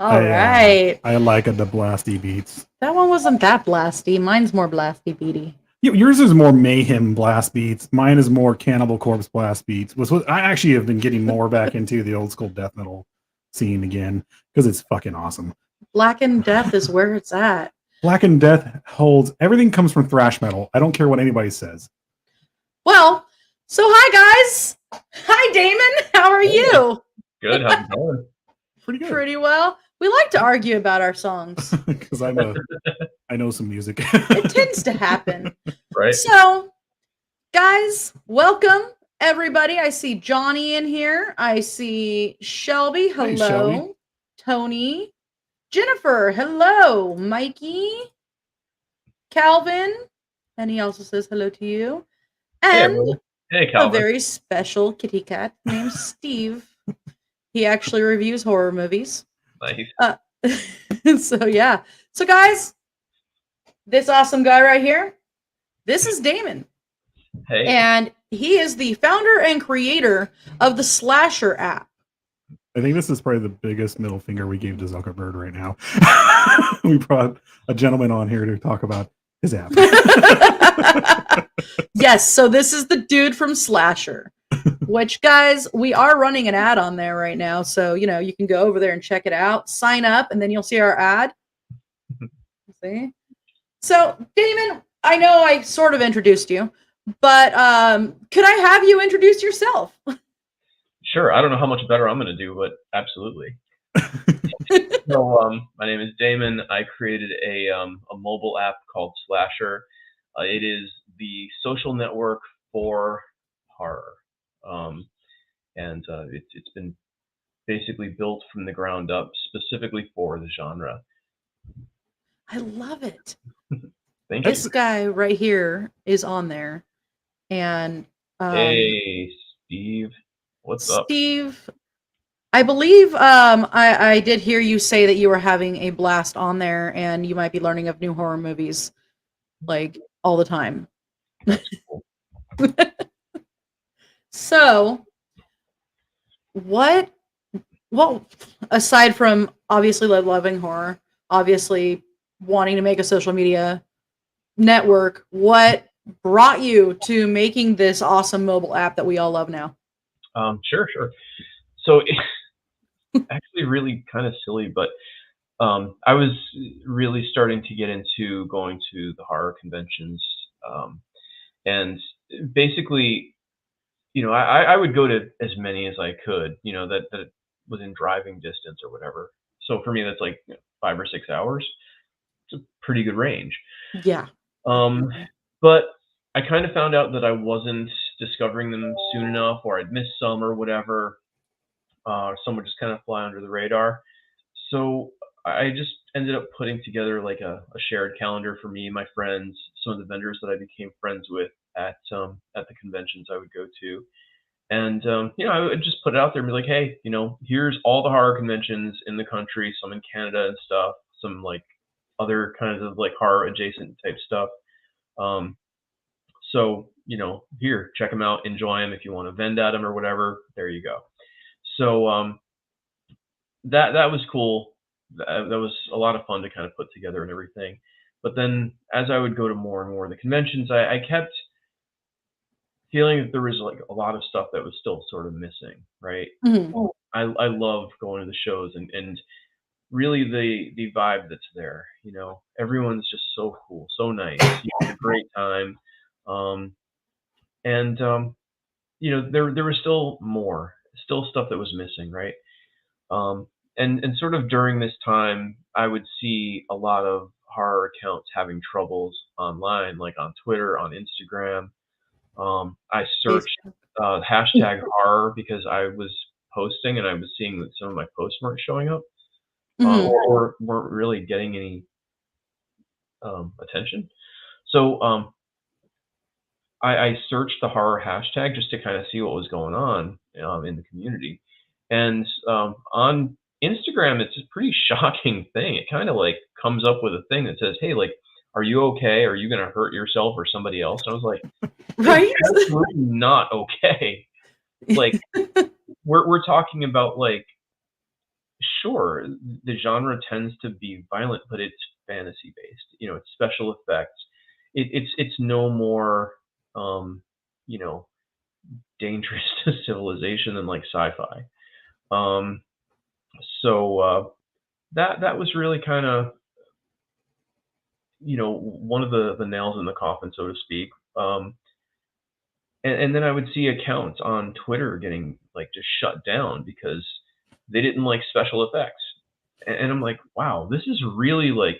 All right. I like the blasty beats. That one wasn't that blasty. Mine's more blasty beady. Yours is more mayhem blast beats. Mine is more Cannibal Corpse blast beats. I actually have been getting more back into the old school death metal scene again because it's fucking awesome. Black and Death is where it's at. Black and Death holds everything comes from thrash metal. I don't care what anybody says. Well, so hi guys. Hi Damon. How are you? Good. How's it going? Pretty good. Pretty well. We like to argue about our songs. Because I know some music. It tends to happen. Right. So, guys, welcome everybody. I see Johnny in here. I see Shelby. Hello. Hey, Shelby. Tony. Jennifer. Hello. Mikey. Calvin. And he also says hello to you. And hey, a Calvin. very special kitty cat named Steve. He actually reviews horror movies. Nice. So yeah. So guys, this awesome guy right here, this is Damon. Hey. And he is the founder and creator of the Slasher app. I think this is probably the biggest middle finger we gave to Zuckerberg right now. We brought a gentleman on here to talk about his app. Yes, so this is the dude from Slasher. Which, guys, we are running an ad on there right now. So, you can go over there and check it out. Sign up, and then you'll see our ad. See? So, Damon, I know I sort of introduced you, but could I have you introduce yourself? Sure. I don't know how much better I'm going to do, but absolutely. So, my name is Damon. I created a mobile app called Slasher. It is the social network for horror. And it's been basically built from the ground up specifically for the genre. I love it. Thank This you. guy right here is on there. And hey, Steve. What's up? Steve, I believe I did hear you say that you were having a blast on there and you might be learning of new horror movies like all the time. That's cool. So, well, aside from obviously loving horror, obviously wanting to make a social media network, what brought you to making this awesome mobile app that we all love now? Sure. So it's actually really kind of silly, but I was really starting to get into going to the horror conventions, and basically, I would go to as many as I could, that was in driving distance or whatever. So for me, that's like 5 or 6 hours. It's a pretty good range. Yeah. But I kind of found out that I wasn't discovering them soon enough, or I'd missed some or whatever. Some would just kind of fly under the radar. So I just ended up putting together like a shared calendar for me and my friends, some of the vendors that I became friends with at the conventions I would go to. And, I would just put it out there and be like, hey, here's all the horror conventions in the country, some in Canada and stuff, some like other kinds of like horror adjacent type stuff. So, here, check them out, enjoy them. If you want to vend at them or whatever, there you go. So that was cool. That was a lot of fun to kind of put together and everything. But then as I would go to more and more of the conventions, I kept feeling that there was like a lot of stuff that was still sort of missing, right? Mm-hmm. I love going to the shows and really the vibe that's there. Everyone's just so cool, so nice. You have a great time. There was still stuff that was missing, right? And sort of during this time, I would see a lot of horror accounts having troubles online, like on Twitter, on Instagram. I searched hashtag horror because I was posting and I was seeing that some of my posts weren't showing up, or weren't really getting any attention. So I searched the horror hashtag just to kind of see what was going on in the community. And on Instagram, it's a pretty shocking thing. It kind of like comes up with a thing that says, hey, like, are you okay? Are you going to hurt yourself or somebody else? And I was like, right? That's really not okay. Like, we're talking about like sure, the genre tends to be violent, but it's fantasy based. It's special effects. It's no more, um, you know, dangerous to civilization than like sci-fi. Um, so that was really kind of, one of the nails in the coffin, so to speak. And then I would see accounts on Twitter getting like just shut down because they didn't like special effects. And I'm like, wow, this is really like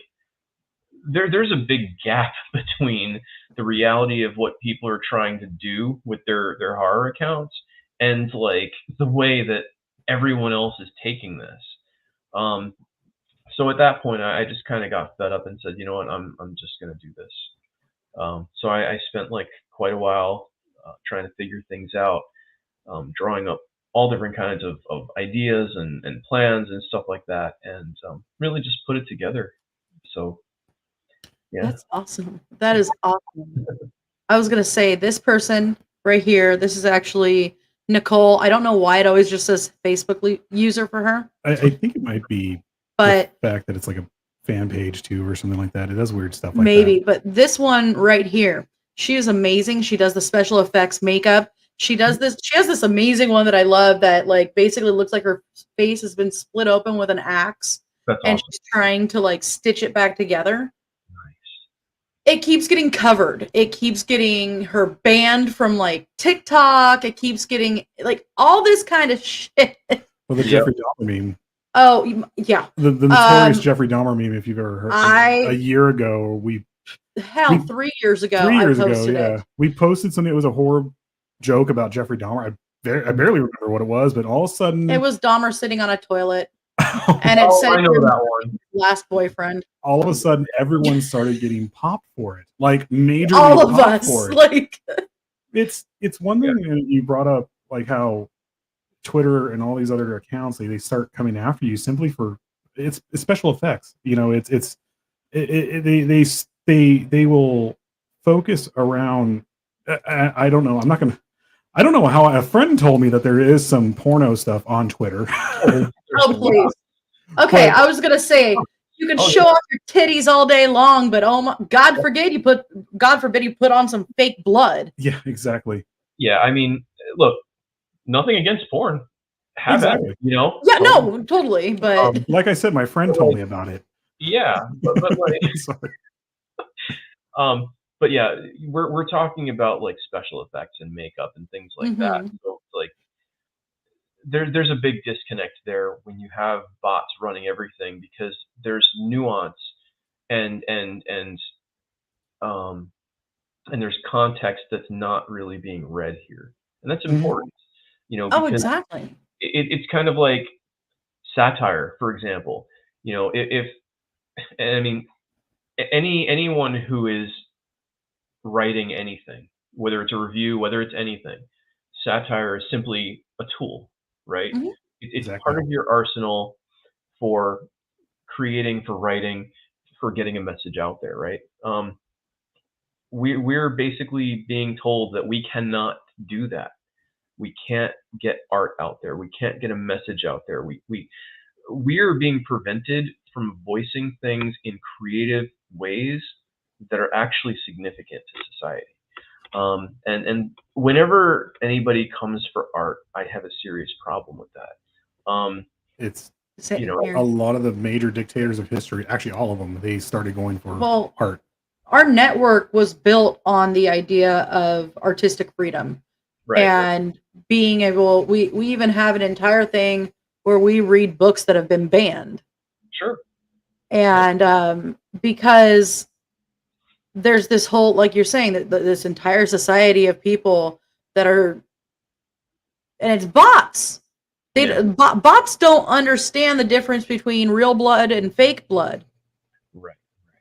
there's a big gap between the reality of what people are trying to do with their horror accounts and like the way that everyone else is taking this. Um, so at that point, I just kind of got fed up and said, you know what, I'm just gonna do this. So I spent like quite a while trying to figure things out, drawing up all different kinds of ideas and plans and stuff like that, and really just put it together. So yeah. That's awesome. That is awesome. I was gonna say this person right here. This is actually Nicole. I don't know why it always just says Facebook user for her, I think it might be but the fact that it's like a fan page too or something like that. It does weird stuff like maybe. that. But this one right here, she is amazing. She does the special effects makeup. She does this. She has this amazing one that I love that like basically looks like her face has been split open with an axe, That's and awesome. she's trying to like stitch it back together. Nice. It keeps getting covered. It keeps getting her banned from like TikTok. It keeps getting like all this kind of shit. Well, the Jeffrey Dahmer meme. Oh yeah, The notorious Jeffrey Dahmer meme, if you've ever heard. A year ago, 3 years ago, 3 years I ago, posted yeah, it. we posted something. It was a horror joke about Jeffrey Dahmer. I barely remember what it was, but all of a sudden, It was Dahmer sitting on a toilet, and it said I know that one. last boyfriend. all of a sudden, everyone started getting popped for it, like majorly All of popped us, for it. like It's one thing, and you brought up like how Twitter and all these other accounts they start coming after you simply for it's special effects. They will focus around. I don't know. I don't know how a friend told me that there is some porno stuff on Twitter. oh please. Okay, I was gonna say you can show off your titties all day long, but oh my, God forbid you put on some fake blood. Yeah, exactly. Yeah, I mean, look, nothing against porn. Have at it, Yeah, no, totally. But like I said, my friend told me about it. Yeah, but like, Sorry. but yeah, we're talking about like special effects and makeup and things like that. So like, there's a big disconnect there when you have bots running everything because there's nuance and there's context that's not really being read here, and that's important. oh, Because exactly. it's kind of like satire, for example. If I mean anyone who is writing anything, whether it's a review, whether it's anything, satire is simply a tool, right? It's Exactly. part of your arsenal for creating, for writing, for getting a message out there, right? We're basically being told that we cannot do that. We can't get art out there. We can't get a message out there. We are being prevented from voicing things in creative ways that are actually significant to society. And whenever anybody comes for art, I have a serious problem with that. It's Sitting a here. lot of the major dictators of history, actually all of them, they started going for art. Our network was built on the idea of artistic freedom. Right. And being able, we even have an entire thing where we read books that have been banned. Sure. And because there's this whole, like you're saying, that this entire society of people that are, and it's bots. Bots don't understand the difference between real blood and fake blood. Right.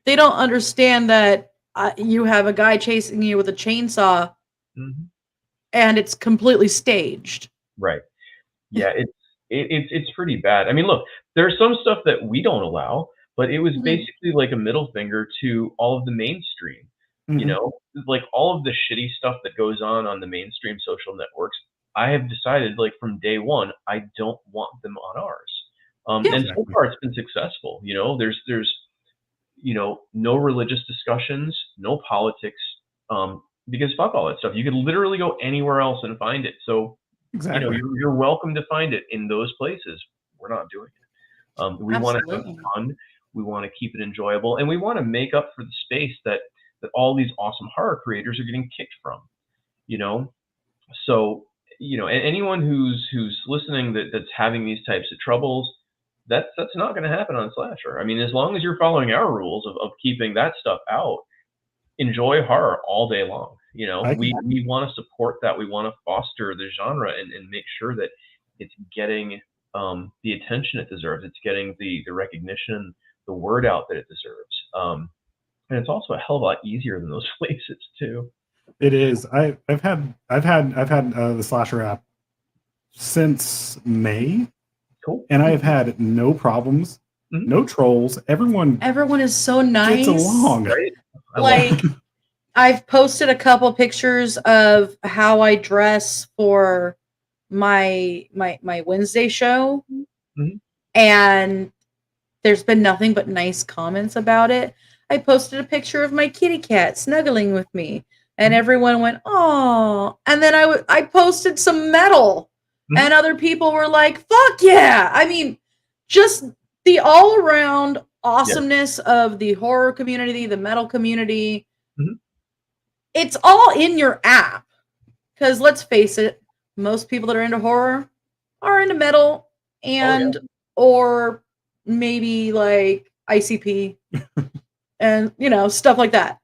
They don't understand that you have a guy chasing you with a chainsaw, and it's completely staged. Right. Yeah, it's pretty bad. I mean, look, there's some stuff that we don't allow, but it was basically like a middle finger to all of the mainstream. Like all of the shitty stuff that goes on the mainstream social networks. I have decided, like from day one, I don't want them on ours. Yeah. And so far it's been successful. There's no religious discussions, no politics, because fuck all that stuff. You could literally go anywhere else and find it. So Exactly. you're welcome to find it in those places. We're not doing it. We want to have Absolutely. fun. We want to keep it enjoyable, and we want to make up for the space that all these awesome horror creators are getting kicked from. So anyone who's listening that's having these types of troubles, that's not going to happen on Slasher. I mean, as long as you're following our rules of keeping that stuff out, enjoy horror all day long. We want to support that. We want to foster the genre and make sure that it's getting the attention it deserves. It's getting the recognition, the word out that it deserves. And it's also a hell of a lot easier than those places too. It is. I've had the Slasher app since May, Cool. and I have had no problems, no trolls. Everyone is so nice. gets along. Right? Like, I've posted a couple pictures of how I dress for my Wednesday show, and there's been nothing but nice comments about it. I posted a picture of my kitty cat snuggling with me, and everyone went, "Oh!" And then I posted some metal, and other people were like, "Fuck yeah!" I mean, just the all around awesomeness of the horror community, the metal community. It's all in your app, because let's face it, most people that are into horror are into metal and or maybe like ICP and stuff like that.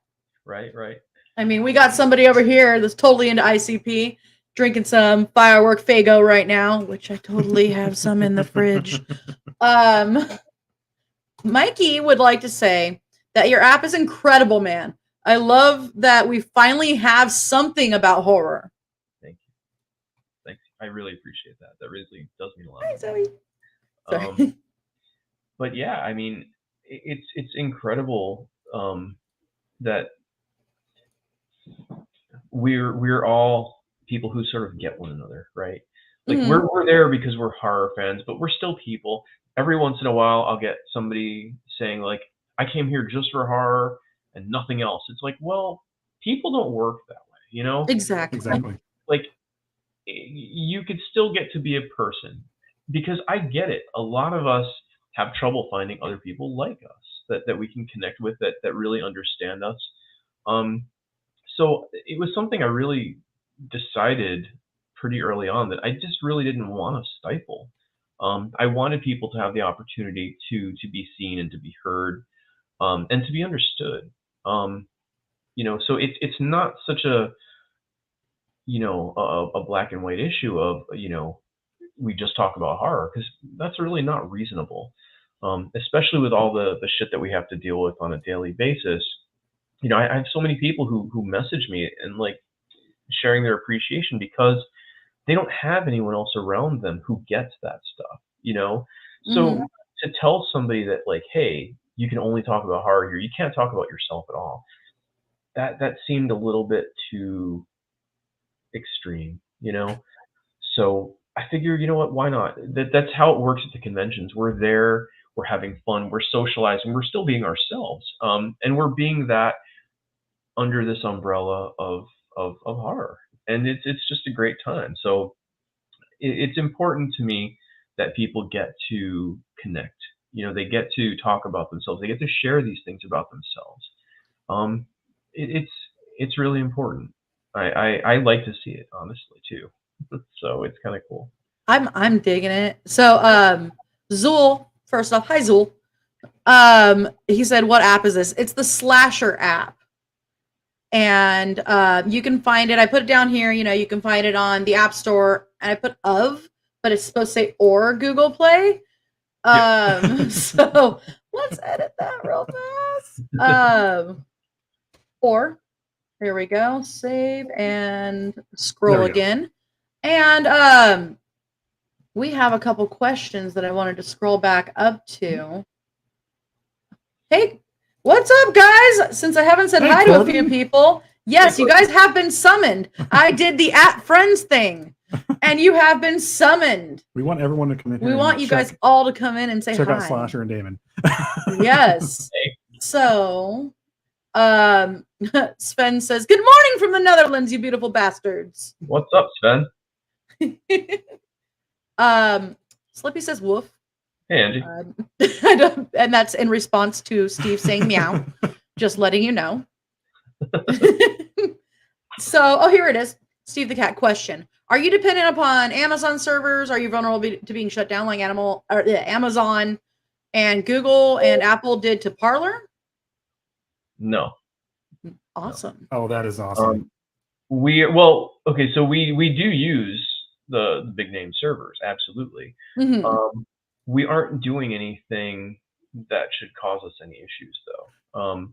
Right. I mean, we got somebody over here that's totally into ICP, drinking some firework Faygo right now, which I totally have some in the fridge. Mikey would like to say that your app is incredible, man. I love that we finally have something about horror. Thank you. I really appreciate that. That really does mean a lot. Hi, Zoe. Sorry. But yeah, I mean, it's incredible that we're all people who sort of get one another, right? Like we're there because we're horror fans, but we're still people. Every once in a while, I'll get somebody saying like, "I came here just for horror and nothing else." It's like, well, people don't work that way, Exactly. Like, you could still get to be a person, because I get it. A lot of us have trouble finding other people like us that we can connect with, that really understand us. So it was something I really decided pretty early on that I just really didn't want to stifle. I wanted people to have the opportunity to be seen and to be heard, and to be understood. So it's not such a black and white issue of we just talk about horror, because that's really not reasonable, especially with all the shit that we have to deal with on a daily basis. I have so many people who message me and like sharing their appreciation because they don't have anyone else around them who gets that stuff. So to tell somebody that like, hey, you can only talk about horror here, you can't talk about yourself at all, that seemed a little bit too extreme. So I figure, you know what, why not? That's how it works at the conventions. We're there, we're having fun, we're socializing, we're still being ourselves, and we're being that under this umbrella of horror, and it's just a great time. So it's important to me that people get to connect. They get to talk about themselves, they get to share these things about themselves. It's really important. I like to see it, honestly, too. So it's kind of cool. I'm digging it. So Zool, first off, hi Zool. He said, "What app is this?" It's the Slasher app. And you can find it. I put it down here. You can find it on the App Store, and I put but it's supposed to say or Google Play. So let's edit that real fast. Or here we go. Save and scroll again. And we have a couple questions that I wanted to scroll back up to. Hey, what's up, guys? Since I haven't said hi to a few people, yes, you guys have been summoned. I did the @friends thing. And you have been summoned. We want everyone to come in here. We and want you check- guys all to come in and say check hi. out Slasher and Damon. Yes. Hey. So, Sven says, "Good morning from the Netherlands, you beautiful bastards." What's up, Sven? Slippy says, "Woof." Hey, Angie. And that's in response to Steve saying meow. Just letting you know. So, oh, here it is. Steve the Cat question. Are you dependent upon Amazon servers? Are you vulnerable to being shut down like Amazon and Google and Apple did to Parler? No. Awesome. Oh, that is awesome. Okay, so we do use the big name servers, absolutely. Mhm. We aren't doing anything that should cause us any issues, though.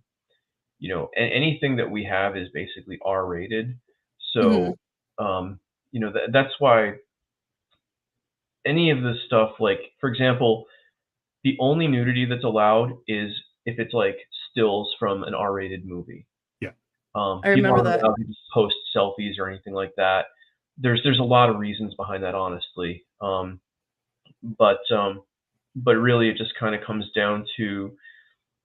Anything that we have is basically R-rated, so that's why any of this stuff, like for example, the only nudity that's allowed is if it's like stills from an R-rated movie. Yeah. I remember people aren't that. allowed to just post selfies or anything like that. There's a lot of reasons behind that, honestly. But really, it just kind of comes down to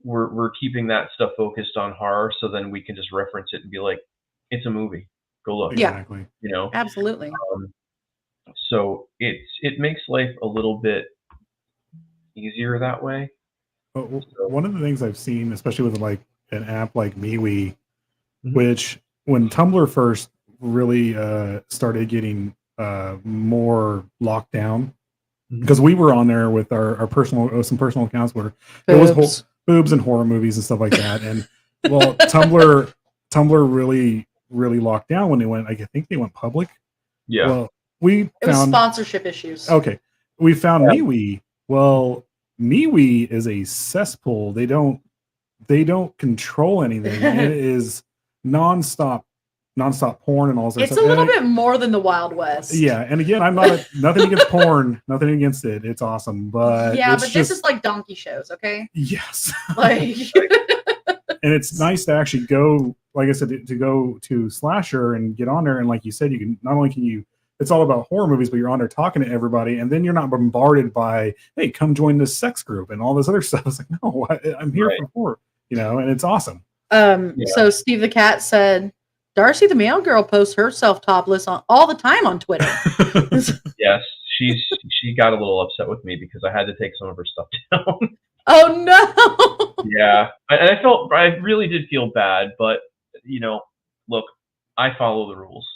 we're keeping that stuff focused on horror, so then we can just reference it and be like, it's a movie. Go look. Yeah. Exactly. Absolutely. So it makes life a little bit easier that way. But one of the things I've seen, especially with like an app like MeWe, Mhm. which when Tumblr first really started getting more locked down, because we were on there with our personal some personal accounts where there was boobs and horror movies and stuff like that, and well, Tumblr really locked down when they went. I think they went public. Yeah. Well, It was sponsorship issues. Okay, we found Yeah. MeWe. Well, MeWe is a cesspool. They don't control anything. It is nonstop porn and all that It's stuff. a little bit more than the Wild West. Yeah, and again, I'm not nothing against porn, nothing against it. It's awesome, but Yeah, it's but just, this is like donkey shows, okay? yes. Like, And it's nice to actually go, like I said, to go to Slasher and get on there, and like you said, you can not only can you. It's all about horror movies, but you're on there talking to everybody, and then you're not bombarded by, "Hey, come join this sex group" and all this other stuff. It's like, no, I'm here for horror, and it's awesome. So Steve the Cat said, "Darcy the Mail Girl posts herself topless all the time on Twitter." Yes, she got a little upset with me because I had to take some of her stuff down. Oh no! Yeah, I really did feel bad, but look, I follow the rules.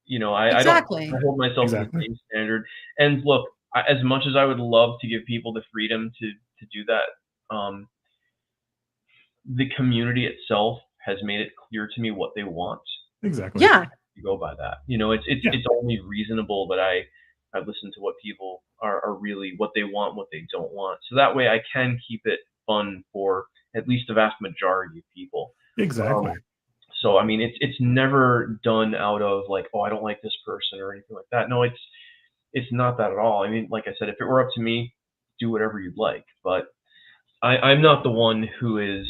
Exactly. I hold myself to the same standard. And look, as much as I would love to give people the freedom to do that, the community itself has made it clear to me what they want. Exactly. Yeah. You go by that. It's only reasonable that I listen to what people are really what they want, what they don't want. So that way I can keep it fun for at least the vast majority of people. Exactly. So I mean, it's never done out of like, oh, I don't like this person or anything like that. No, it's not that at all. I mean, like I said, if it were up to me, do whatever you'd like. But I'm not the one who is,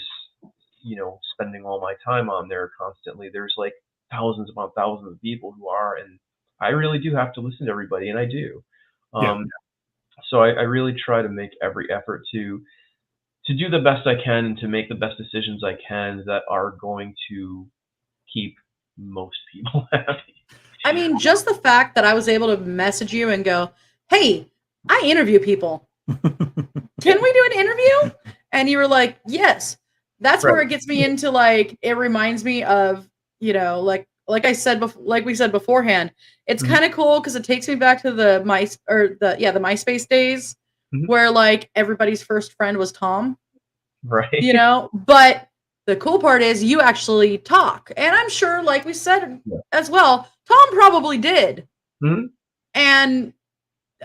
spending all my time on there constantly. There's like thousands upon thousands of people who are, and I really do have to listen to everybody, and I do. So I really try to make every effort to do the best I can and to make the best decisions I can that are going to keep most people happy. I mean, just the fact that I was able to message you and go, "Hey, I interview people. Can we do an interview?" And you were like, "Yes." That's where it gets me into like, it reminds me of, like I said, like we said beforehand, it's kind of cool because it takes me back to the MySpace days where like everybody's first friend was Tom, right? But the cool part is you actually talk, and I'm sure, like we said as well, Tom probably did, and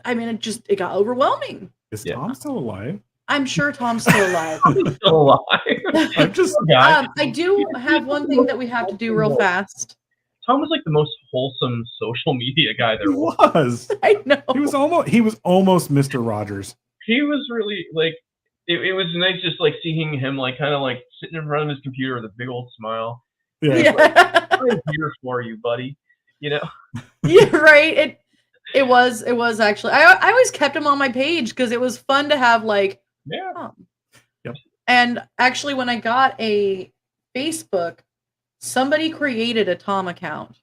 I mean, it got overwhelming. Is Tom still alive? I'm sure Tom's still alive. He's still alive. I'm just. I do have one thing that we have to do real fast. Tom was like the most wholesome social media guy there was. I know. He was almost Mr. Rogers. He was really like, it was nice just like seeing him like kind of like sitting in front of his computer with a big old smile. Yeah. Like, I'm here for you, buddy. Yeah, right. It was actually. I always kept him on my page because it was fun to have like. Yeah. Tom. Yep. And actually, when I got a Facebook, somebody created a Tom account,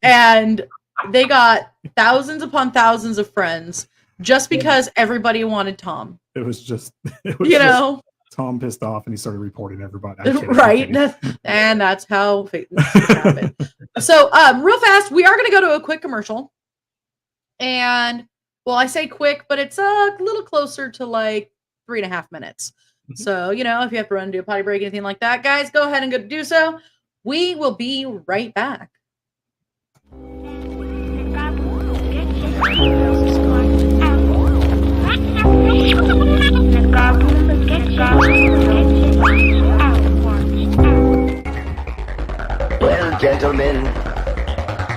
and they got thousands upon thousands of friends just because everybody wanted Tom. It was just, Tom pissed off and he started reporting everybody. Right. And that's how it happened. So, real fast, we are going to go to a quick commercial. And, well, I say quick, but it's a little closer to like 3.5 minutes. Mm-hmm. So, if you have to run, do a potty break, anything like that, guys, go ahead and go do so. We will be right back. Well, gentlemen,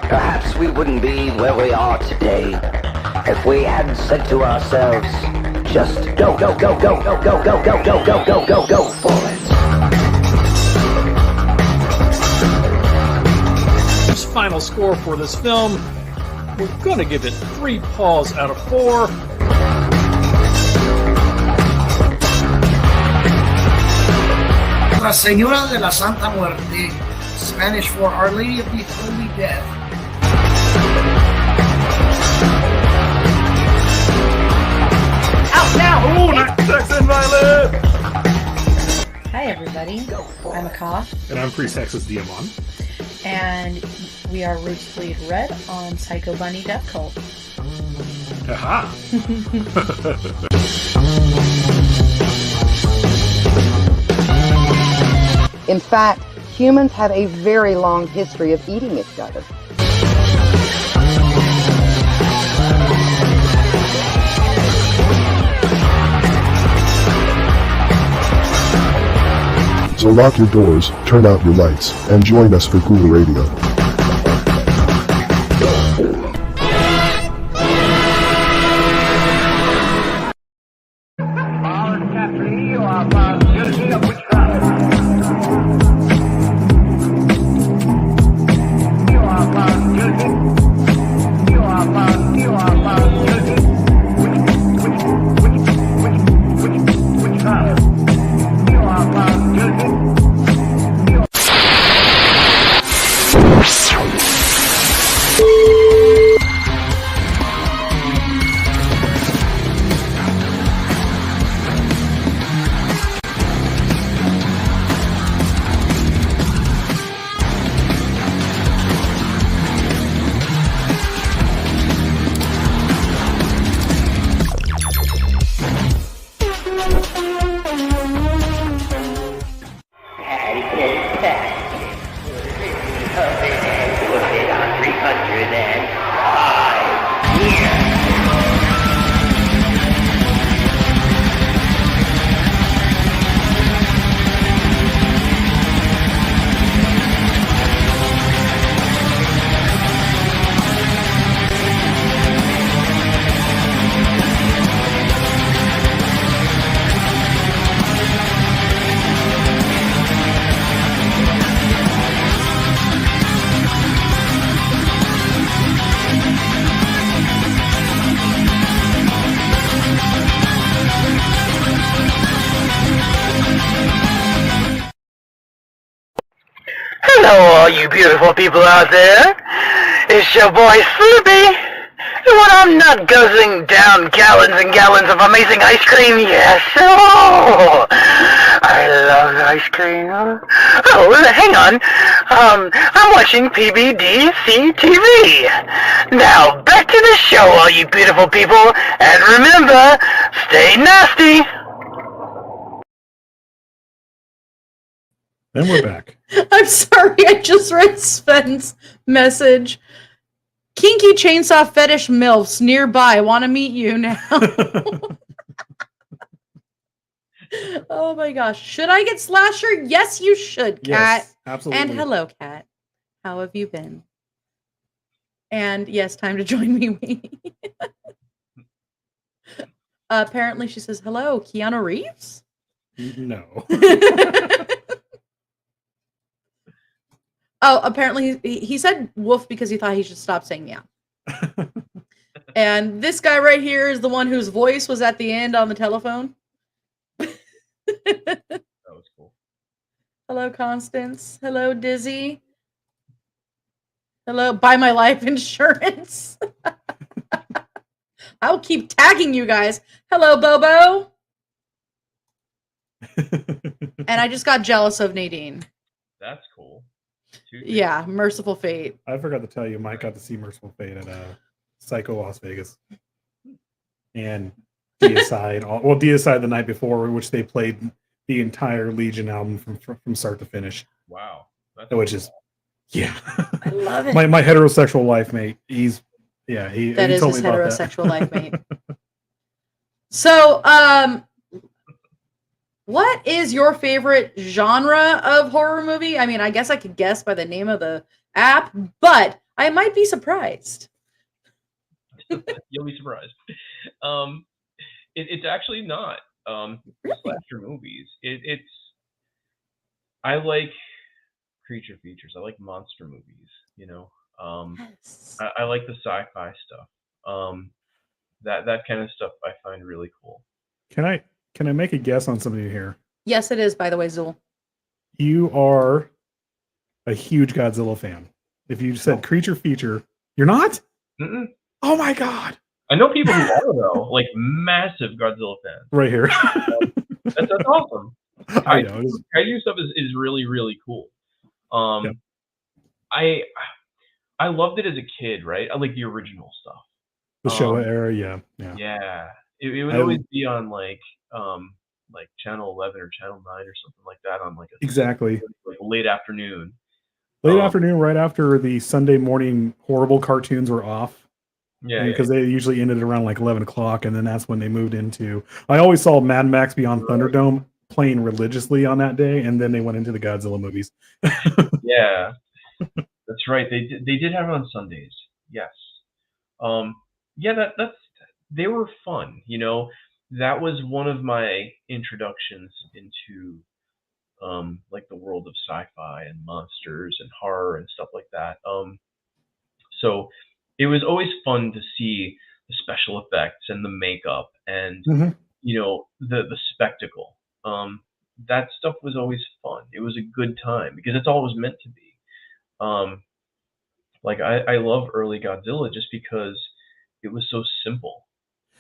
perhaps we wouldn't be where we are today if we hadn't said to ourselves, just go, go, go, go, go, go, go, go, go, go, go, go, go for it. Final score for this film, we're gonna give it 3 paws out of 4. Nuestra Señora de la Santa Muerte, Spanish for Our Lady of the Holy Death. Out now! Oh, sex and violence! Hi, everybody. I'm Aka, And I'm Pre-Sexist Damon. and we are Roots Bleed Red on Psycho Bunny Death Cult. Aha! In fact, humans have a very long history of eating each other. So lock your doors, turn out your lights, and join us for Gula Radio. Hello, all you beautiful people out there. It's your boy Sloopy. And when I'm not guzzling down gallons and gallons of amazing ice cream, yes, oh, I love ice cream. Oh, hang on. I'm watching PBDC TV. Now, back to the show, all you beautiful people. And remember, stay nasty. And we're back. I'm sorry, I just read Sven's message. Kinky chainsaw fetish MILFs nearby. Want to meet you now. Oh my gosh. Should I get Slasher? Yes, you should, Kat. Yes, absolutely. And hello, Kat. How have you been? And yes, time to join me. Apparently, she says, hello, Keanu Reeves? No. Oh, apparently he said woof because he thought he should stop saying meow. And this guy right here is the one whose voice was at the end on the telephone. That was cool. Hello, Constance. Hello, Dizzy. Hello, buy my life insurance. I'll keep tagging you guys. Hello, Bobo. And I just got jealous of Nadine. That's cool. Yeah, Merciful Fate. I forgot to tell you, Mike got to see Merciful Fate at Psycho Las Vegas. And Deicide, Deicide the night before, which they played the entire Legion album from start to finish. Wow. Which is, yeah. I love it. my heterosexual life mate. He is he his told me about heterosexual life mate. So, what is your favorite genre of horror movie? I mean, I guess I could guess by the name of the app, but I might be surprised. You'll be surprised. It's actually not slasher movies. It's I like creature features. I like monster movies. You know, Yes. I like the sci-fi stuff. That kind of stuff I find really cool. Can I make a guess on something here? Yes, it is, by the way, Zool. You are a huge Godzilla fan. If you said creature feature, you're not? Mm-mm. Oh my god. I know people who are though, like massive Godzilla fans. Right here. That's awesome. I know. Kaiju stuff is really, really cool. Yep. I loved it as a kid, right? I like the original stuff. The Showa era, yeah. Yeah. It would always be on like channel 11 or channel 9 or something like that on like a Exactly. like late afternoon. Late afternoon, right after the Sunday morning horrible cartoons were off. Yeah. Because they usually ended around like 11 o'clock, and then that's when they moved into. I always saw Mad Max Beyond Thunderdome playing religiously on that day, and then they went into the Godzilla movies. Yeah, that's right. They did have it on Sundays. Yes. Yeah, that's they were fun. You know, that was one of my introductions into like the world of sci-fi and monsters and horror and stuff like that. So it was always fun to see the special effects and the makeup and you know the spectacle. That stuff was always fun. It was a good time because it's all it was meant to be. Like I love early Godzilla just because it was so simple.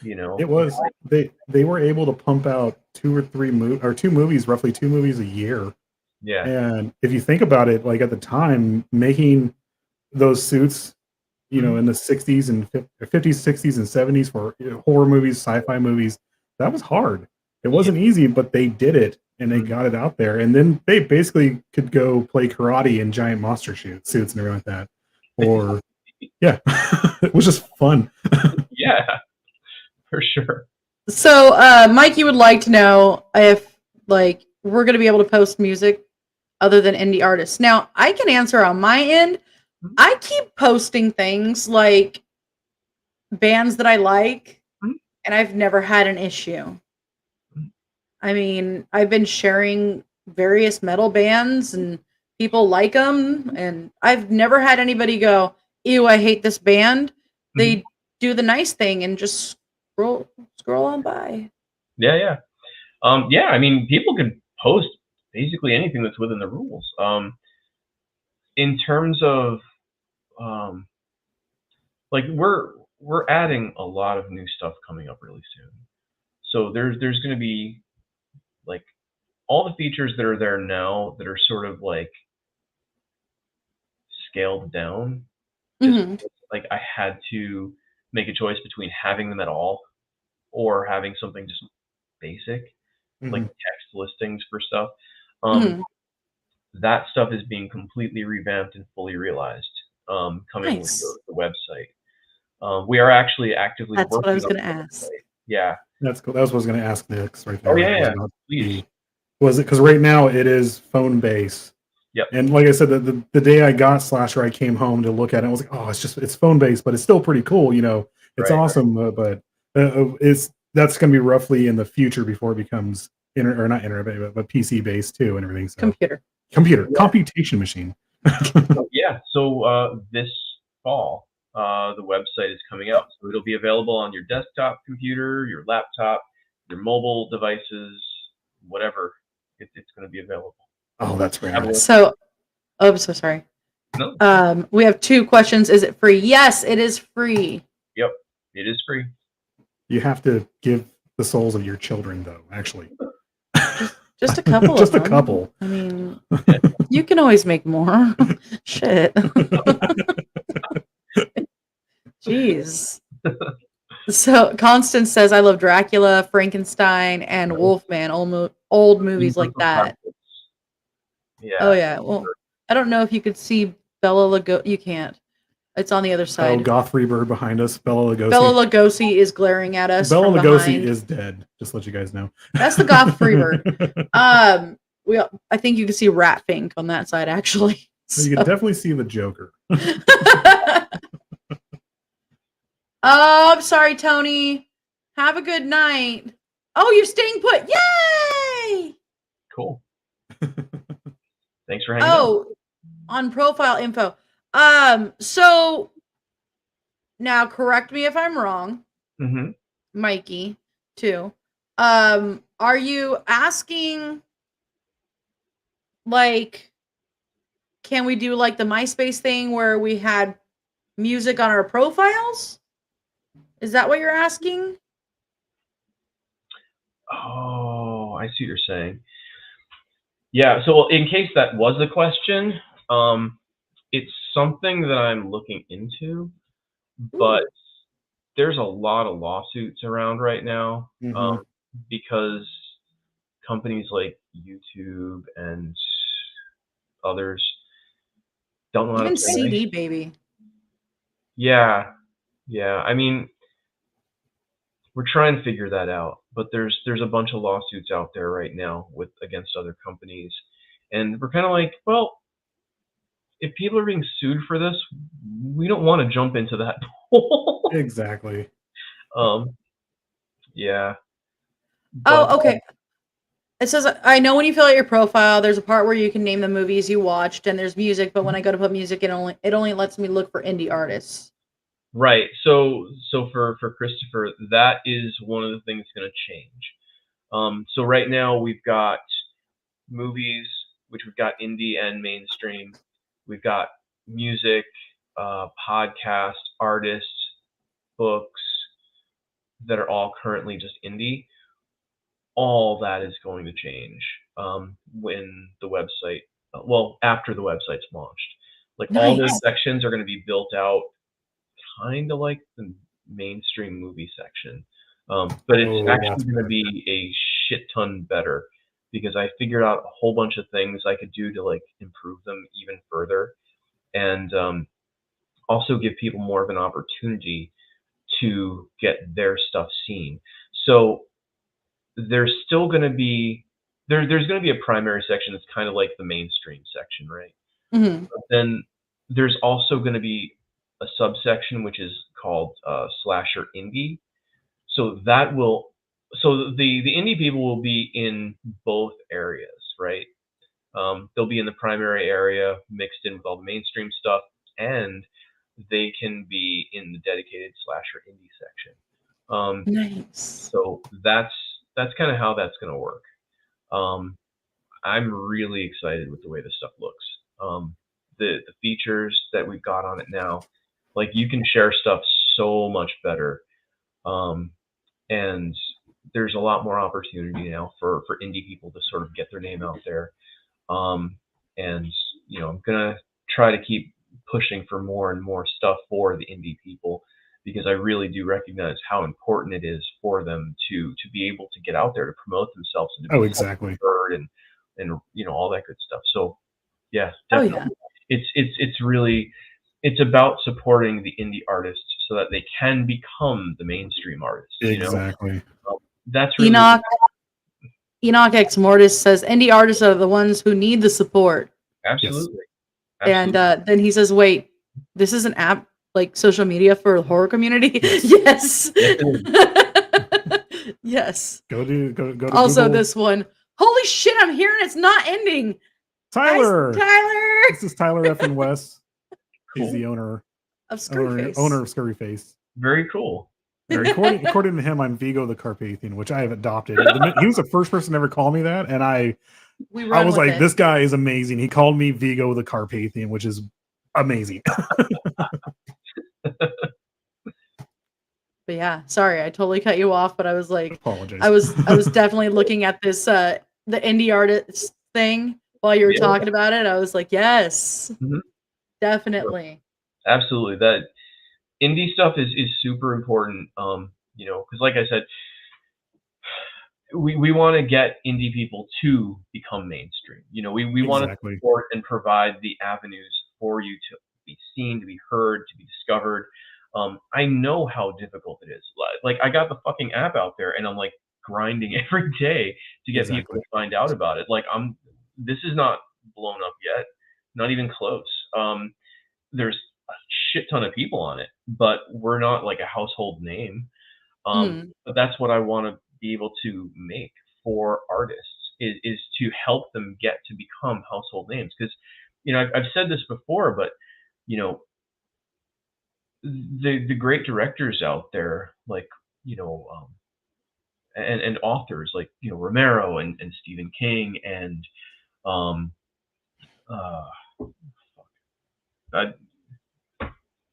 You know, it was they were able to pump out two movies, roughly 2 movies a year. Yeah. And if you think about it, like at the time, making those suits, you know, in the 60s and 50s, 60s, and 70s for horror movies, sci-fi movies, that was hard. It wasn't easy, but they did it and they got it out there. And then they basically could go play karate in giant monster suits and everything like that. Or, yeah, it was just fun. Yeah, for sure. So, Mike, you would like to know if, like, we're going to be able to post music other than indie artists. Now, I can answer on my end. I keep posting things like bands that I like, and I've never had an issue. I mean, I've been sharing various metal bands, and people like them, and I've never had anybody go, "Ew, I hate this band." They do the nice thing and just scroll on by. Yeah. Yeah, I mean, people can post basically anything that's within the rules. In terms of like we're adding a lot of new stuff coming up really soon. So there's going to be like all the features that are there now that are sort of like scaled down. Like I had to make a choice between having them at all or having something just basic, like text listings for stuff. That stuff is being completely revamped and fully realized, coming with the website. We are actually actively That's working what I was on going to the ask. website. Yeah. That's cool. That's what I was going to ask next right there. Oh, yeah. Please. Was it because right now it is phone based? Yep. And like I said, the day I got Slasher, I came home to look at it. I was like, oh, it's phone based, but it's still pretty cool. You know, it's awesome. But that's going to be roughly in the future before it becomes not internet, but PC based too and everything. So computer, computation machine. Yeah. So this fall, the website is coming out. So it'll be available on your desktop computer, your laptop, your mobile devices, whatever. It's going to be available. Oh, that's rad. Tablet. So, oh, I'm so sorry. No. We have 2 questions. Is it free? Yes, it is free. Yep, it is free. You have to give the souls of your children, though. Actually, Just a couple. Just of a them. couple. I mean, you can always make more. Shit. Jeez. So Constance says, "I love Dracula, Frankenstein, and Wolfman. Old movies like that." Yeah. Oh yeah. Well, I don't know if you could see Bela Lugosi. You can't. It's on the other Oh, side. Goth Freebird behind us. Bela Lugosi. Bela Lugosi is glaring at us. Bela from Lugosi behind. is dead. Just to let you guys know. That's the Goth Freebird. I think you can see Rat Fink on that side actually. You can definitely see the Joker. Oh, I'm sorry, Tony. Have a good night. Oh, you're staying put. Yay! Cool. Thanks for hanging out. On profile info. So now correct me if I'm wrong. Mm-hmm. Mikey, too. Are you asking, like, can we do like the MySpace thing where we had music on our profiles? Is that what you're asking? Oh, I see what you're saying. Yeah, so in case that was the question, it's something that I'm looking into, but there's a lot of lawsuits around right now, because companies like YouTube and others don't know how to Even play. CD Baby. Yeah. I mean, we're trying to figure that out, but there's a bunch of lawsuits out there right now against other companies, and we're kind of like, well, if people are being sued for this, we don't want to jump into that pool. Exactly. Yeah. Oh, okay. It says, I know when you fill out your profile, there's a part where you can name the movies you watched, and there's music, but when I go to put music, it only lets me look for indie artists. Right. So for Christopher, that is one of the things going to change. So right now we've got movies, which we've got indie and mainstream. We've got music, podcast, artists, books that are all currently just indie. All that is going to change when the website, after the website's launched. Like all those sections are going to be built out kind of like the mainstream movie section, but it's actually going to be a shit ton better because I figured out a whole bunch of things I could do to like improve them even further, and also give people more of an opportunity to get their stuff seen. So there's still going to be there's going to be a primary section that's kind of like the mainstream section, right? Mm-hmm. But then there's also going to be a subsection which is called slasher indie. So the indie people will be in both areas, right? They'll be in the primary area mixed in with all the mainstream stuff, and they can be in the dedicated slasher indie section. Nice. So that's kind of how that's going to work. I'm really excited with the way this stuff looks. The features that we've got on it now, like you can share stuff so much better, and there's a lot more opportunity now for indie people to sort of get their name out there. And I'm gonna try to keep pushing for more and more stuff for the indie people, because I really do recognize how important it is for them to be able to get out there to promote themselves and to be exactly heard and all that good stuff. So yeah, definitely. It's really about supporting the indie artists so that they can become the mainstream artists. Exactly. That's really Enoch X Mortis says indie artists are the ones who need the support. Absolutely. And then he says, wait, this is an app like social media for the horror community? Yes. Yes. Go to also Google. This one. Holy shit, I'm hearing it's not ending. Tyler. Guys, Tyler. This is Tyler F. and Wes. He's the owner. of Scurryface. Owner of Scurryface. Very cool. According to him, I'm Vigo the Carpathian, which I have adopted. He was the first person to ever call me that, and I was like, this guy is amazing. He called me Vigo the Carpathian, which is amazing. But yeah, sorry, I totally cut you off, but I was like, apologize. I was definitely looking at this the indie artist thing while you were talking about it. I was like, yes, definitely. Absolutely. That indie stuff is super important. You know, because like I said, we want to get indie people to become mainstream. You know, we want to support and provide the avenues for you to be seen, to be heard, to be discovered. I know how difficult it is. Like, I got the fucking app out there, and I'm like grinding every day to get people to find out about it. Like, this is not blown up yet, not even close. There's a shit ton of people on it, but we're not like a household name. But that's what I want to be able to make for artists is to help them get to become household names. Because, you know, I've said this before, but, you know, the great directors out there, like, you know, and authors like, you know, Romero and Stephen King and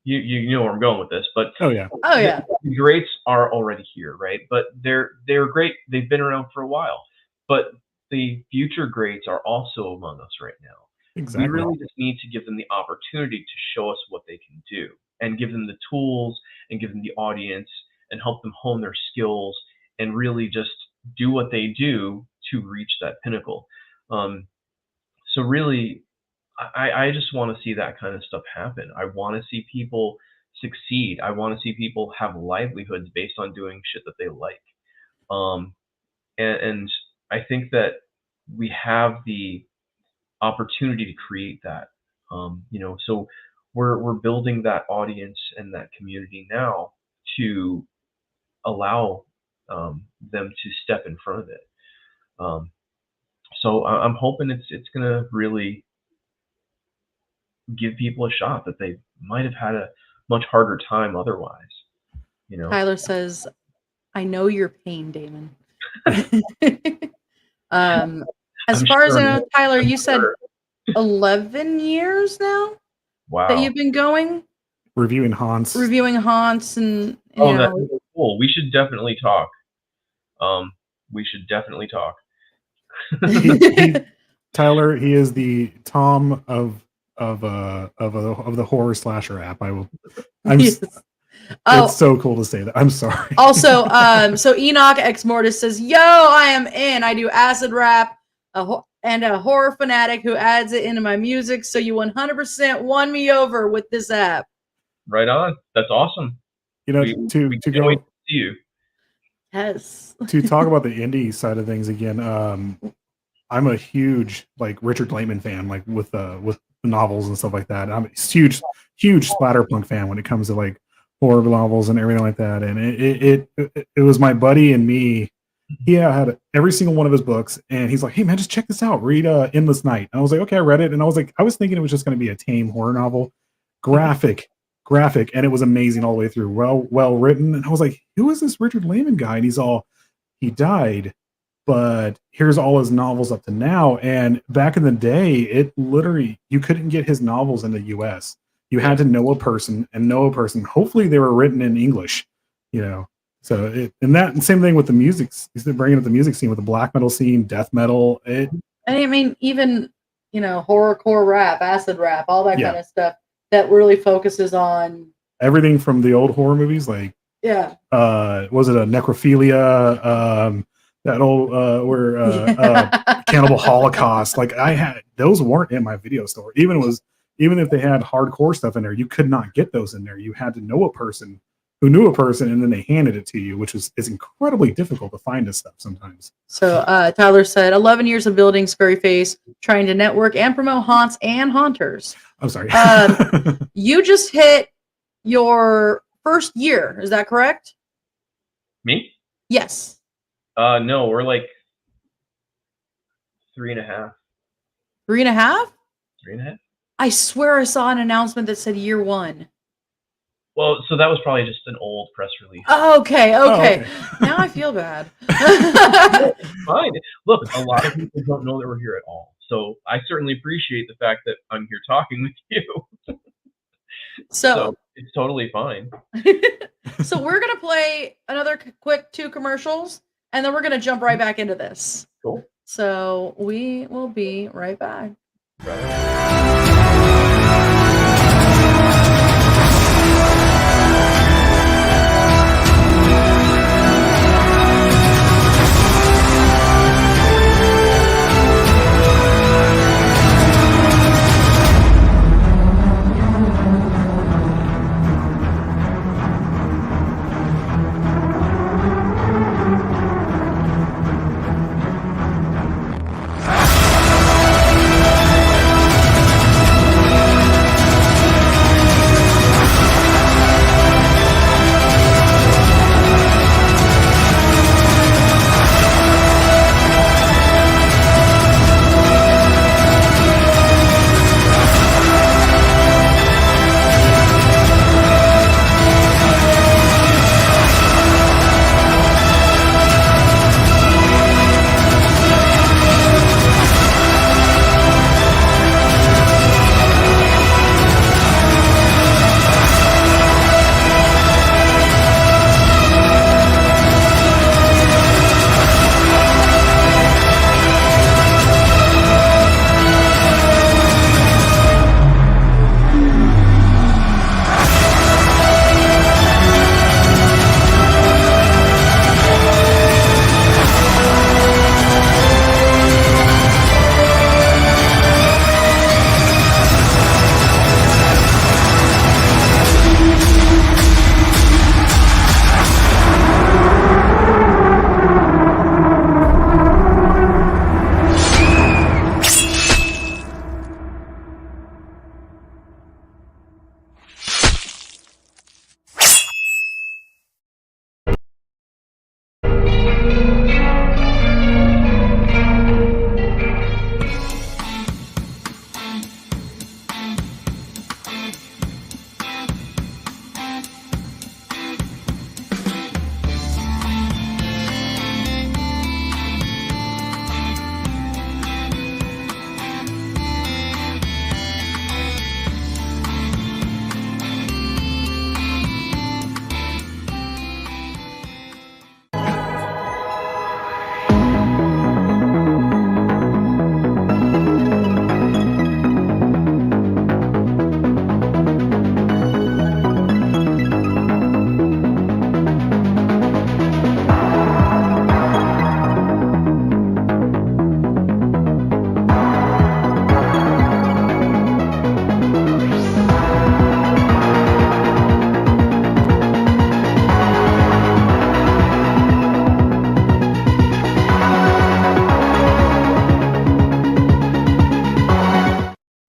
you know where I'm going with this, but the greats are already here, right? But they're great. They've been around for a while, but the future greats are also among us right now. We really just need to give them the opportunity to show us what they can do, and give them the tools, and give them the audience, and help them hone their skills, and really just do what they do to reach that pinnacle. So really, I just want to see that kind of stuff happen. I want to see people succeed. I want to see people have livelihoods based on doing shit that they like. And I think that we have the opportunity to create that. You know, so we're building that audience and that community now to allow them to step in front of it. So I'm hoping it's gonna really give people a shot that they might have had a much harder time otherwise. You know, Tyler says, "I know your pain, Damon." As far as I know, Tyler, you said 11 years now that you've been going reviewing haunts, and that's cool. We should definitely talk. Tyler, he is the Tom of the horror slasher app. It's so cool to say that. I'm sorry. Also, so Enoch X Mortis says, "Yo, I am in. I do acid rap, and a horror fanatic who adds it into my music. So you 100% won me over with this app." Right on. That's awesome. You know, to go wait to see you. Yes. To talk about the indie side of things again, I'm a huge like Richard Blayman fan, like with novels and stuff like that. I'm a huge splatterpunk fan when it comes to like horror novels and everything like that. And it was my buddy and me. He had every single one of his books, and he's like, "Hey man, just check this out. Read Endless Night." And I was like, "Okay," I read it, and I was thinking it was just going to be a tame horror novel, graphic, and it was amazing all the way through, well written. And I was like, "Who is this Richard Blayman guy?" And he died, but here's all his novels up to now. And back in the day, it literally, you couldn't get his novels in the US. You had to know a person. Hopefully they were written in English, you know. So and same thing with the music. He's bringing up the music scene with the black metal scene, death metal. I mean, even, you know, horrorcore rap, acid rap, all that kind of stuff that really focuses on everything from the old horror movies, like was it a Necrophilia? That old Cannibal Holocaust. Like those weren't in my video store. Even if they had hardcore stuff in there, you could not get those in there. You had to know a person who knew a person, and then they handed it to you, which is incredibly difficult to find this stuff sometimes. So Tyler said, 11 years of building Scurryface, trying to network and promote haunts and haunters. I'm sorry. You just hit your first year. Is that correct? Me? Yes. No, we're like 3.5. 3.5? 3.5? I swear I saw an announcement that said year 1. Well, so that was probably just an old press release. Oh, okay. okay. Now I feel bad. It's fine. Look, a lot of people don't know that we're here at all. So I certainly appreciate the fact that I'm here talking with you. So it's totally fine. so we're going to play another quick 2 commercials, and then we're going to jump right back into this. Cool. So we will be right back.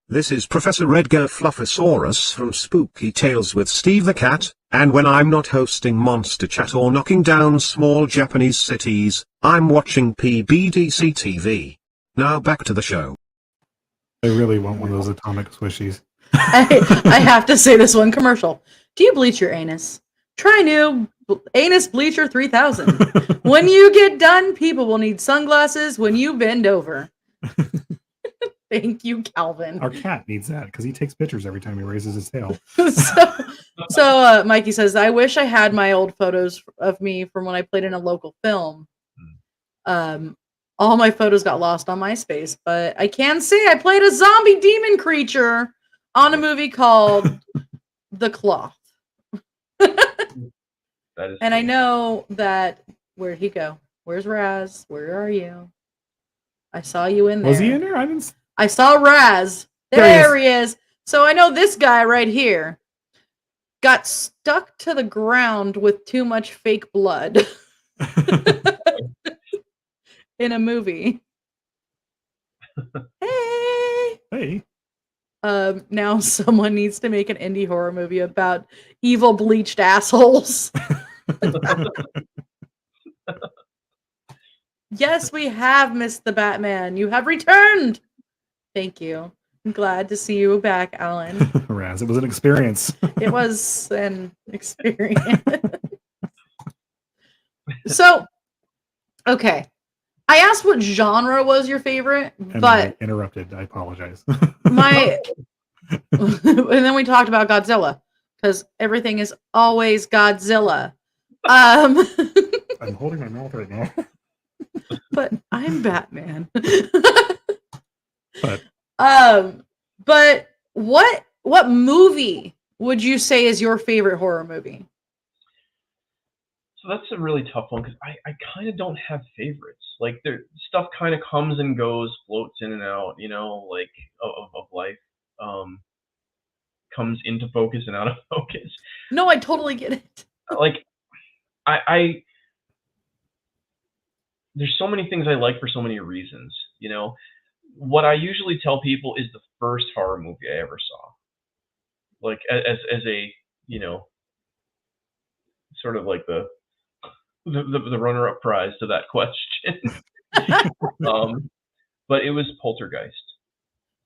This is Professor Edgar Fluffosaurus from Spooky Tales with Steve the Cat, and when I'm not hosting Monster Chat or knocking down small Japanese cities, I'm watching PBDC TV. Now back to the show. I really want one of those atomic swishies. I have to say this one commercial. Do you bleach your anus? Try new Anus Bleacher 3000. When you get done, people will need sunglasses when you bend over. Thank you, Calvin. Our cat needs that because he takes pictures every time he raises his tail. so Mikey says, I wish I had my old photos of me from when I played in a local film. All my photos got lost on MySpace, but I can say I played a zombie demon creature on a movie called The Cloth. And I know that, where'd he go? Where's Raz? Where are you? I saw you in there. Was he in there? I saw Raz. There he is. So I know this guy right here got stuck to the ground with too much fake blood in a movie. Hey. Now someone needs to make an indie horror movie about evil bleached assholes. Yes, we have missed the Batman. You have returned. Thank you. I'm glad to see you back, Alan. Raz, it was an experience. It was, and experience. So, okay. I asked what genre was your favorite, And but I interrupted. I apologize. my and then we talked about Godzilla because everything is always Godzilla. I'm holding my mouth right now. But I'm Batman. But but what movie would you say is your favorite horror movie? So that's a really tough one because I kind of don't have favorites. Like there stuff kind of comes and goes, floats in and out, like of life. Comes into focus and out of focus. No, I totally get it. Like I there's so many things I like for so many reasons. What I usually tell people is the first horror movie I ever saw. Like as a sort of like the runner-up prize to that question. But it was Poltergeist.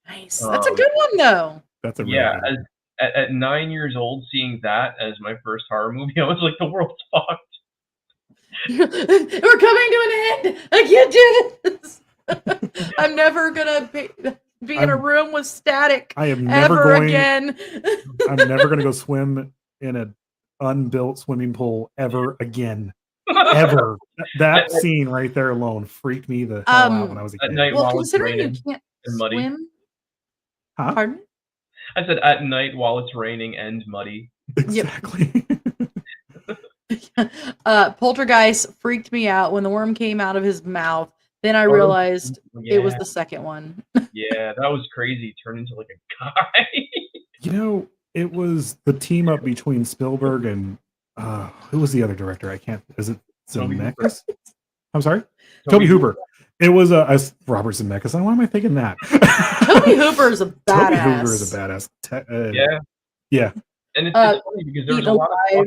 Nice. That's a good one though. That's a really Yeah. good one. At 9 years old, seeing that as my first horror movie, I was like, the world's fucked. We're coming to an end. I can't do this. I'm never gonna be in a room with static. I am never ever going again. I'm never going to go swim in an unbuilt swimming pool ever again. Ever. That scene right there alone freaked me the hell out when I was a kid. At night Well, while it's considering you raining can't and muddy. swim, Huh? pardon? I said at night while it's raining and muddy. Exactly. Poltergeist freaked me out when the worm came out of his mouth. Then I realized it was the second one. Yeah, that was crazy. Turned into like a guy. It was the team up between Spielberg and who was the other director? I can't. Is it Zemeckis? I'm sorry, Toby Hooper. It was Robert Zemeckis. Why am I thinking that? Toby Hooper is a badass. Toby Hooper is a badass. Yeah. And it's funny because there was a lot of talk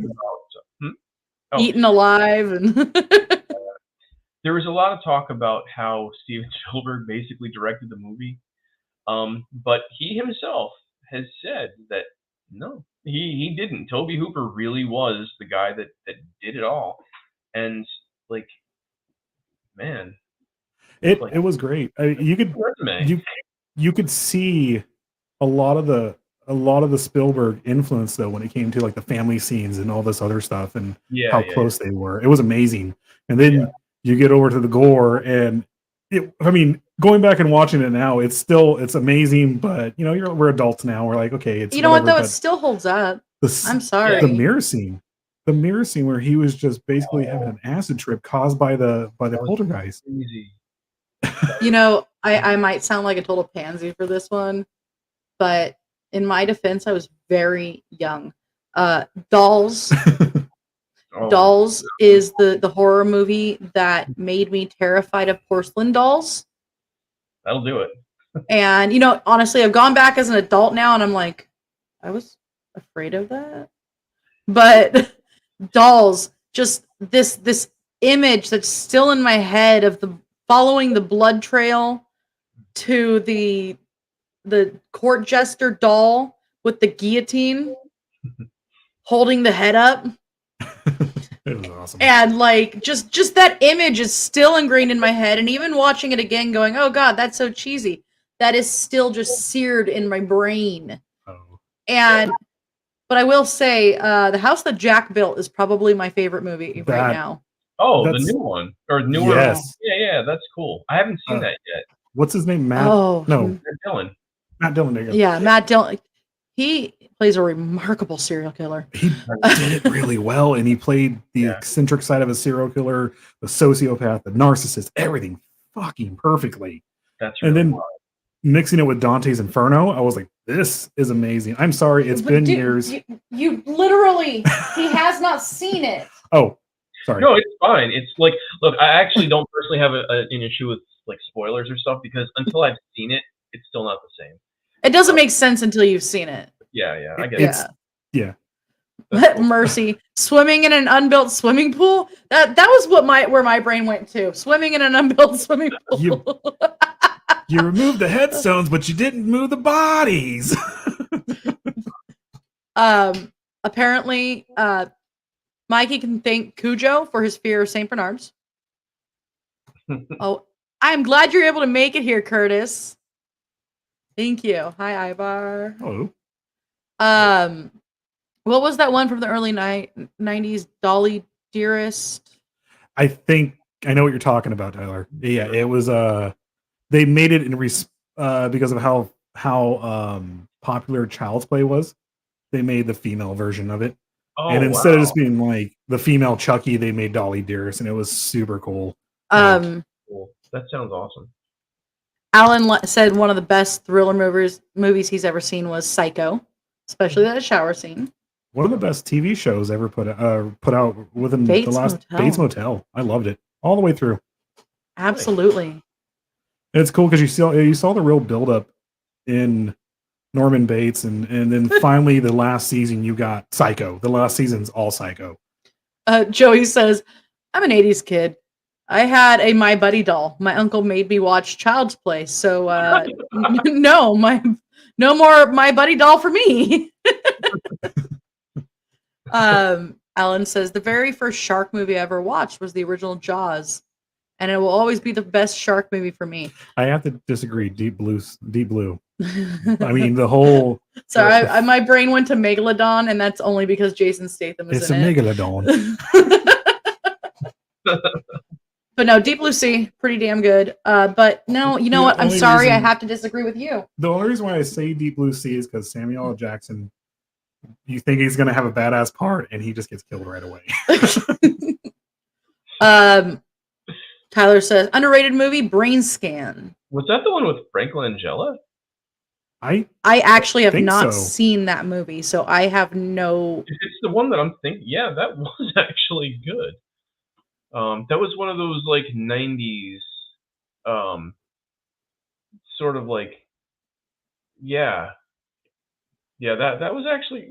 about Eaten Alive, and there was a lot of talk about how Steven Spielberg basically directed the movie, but he himself has said that no, he didn't. Toby Hooper really was the guy that did it all, and like, man. It was great. You could see a lot of the Spielberg influence though when it came to like the family scenes and all this other stuff and how close they were. It was amazing. And then you get over to the gore and going back and watching it now, it's amazing. But we're adults now. We're like, okay, it's what though, it still holds up. I'm sorry. The mirror scene where he was just basically having an acid trip caused by the poltergeist. Easy. I might sound like a total pansy for this one, but in my defense, I was very young. Dolls. Dolls is the horror movie that made me terrified of porcelain dolls. That'll do it. And honestly, I've gone back as an adult now, and I'm like, I was afraid of that. But Dolls, just this image that's still in my head of following the blood trail to the court jester doll with the guillotine holding the head up. It was awesome. And like just that image is still ingrained in my head, and even watching it again going, oh god, that's so cheesy. That is still just seared in my brain. But I will say, The House That Jack Built is probably my favorite movie right now. Oh, the new one or newer? Yes. Yeah, that's cool. I haven't seen that yet. What's his name? Matt? Oh, no, Matt Dillon. Matt Dillon. There you go. Yeah, Matt Dillon. He plays a remarkable serial killer. He did it really well, and he played the eccentric side of a serial killer, the sociopath, the narcissist, everything fucking perfectly. That's really and then mixing it with Dante's Inferno, I was like, this is amazing. I'm sorry, it's been years. You literally, he has not seen it. Oh, sorry. No, it's fine. It's like, look, I actually don't personally have an issue with like spoilers or stuff because until I've seen it, it's still not the same. It doesn't make sense until you've seen it. Yeah, I get it. Yeah. Cool. Mercy. Swimming in an unbuilt swimming pool? That was where my brain went to. Swimming in an unbuilt swimming pool. You removed the headstones, but you didn't move the bodies. Apparently, Mikey can thank Cujo for his fear of St. Bernards. Oh, I'm glad you're able to make it here, Curtis. Thank you. Hi, Ibar. Hello. What was that one from the early 90s? Dolly Dearest? I think I know what you're talking about, Tyler. Yeah, it was they made it in because of how popular Child's Play was. They made the female version of it. Oh, and instead wow. of just being like the female Chucky, they made Dolly Dearest, and it was super cool. Cool. That sounds awesome. Alan said one of the best thriller movies he's ever seen was Psycho, especially that shower scene. One of the best TV shows ever put out within the last Bates Motel. I loved it all the way through. Absolutely. And it's cool because you saw the real buildup in Norman Bates, and then finally the last season you got Psycho. The last season's all Psycho. Joey says, "I'm an '80s kid. I had a My Buddy doll. My uncle made me watch Child's Play, so no more My Buddy doll for me." Alan says the very first shark movie I ever watched was the original Jaws, and it will always be the best shark movie for me. I have to disagree. Deep Blue. I mean, the whole. Sorry, my brain went to Megalodon, and that's only because Jason Statham is in it. It's a Megalodon. But no, Deep Blue Sea, pretty damn good. But no, you know what? I'm sorry, I have to disagree with you. The only reason why I say Deep Blue Sea is because Samuel L. Jackson, you think he's going to have a badass part, and he just gets killed right away. Tyler says, underrated movie, Brain Scan. Was that the one with Frank Langella? I actually have not so. seen that movie, so I have no... If it's the one that I'm thinking, yeah, that was actually good. That was one of those like 90s sort of like that was actually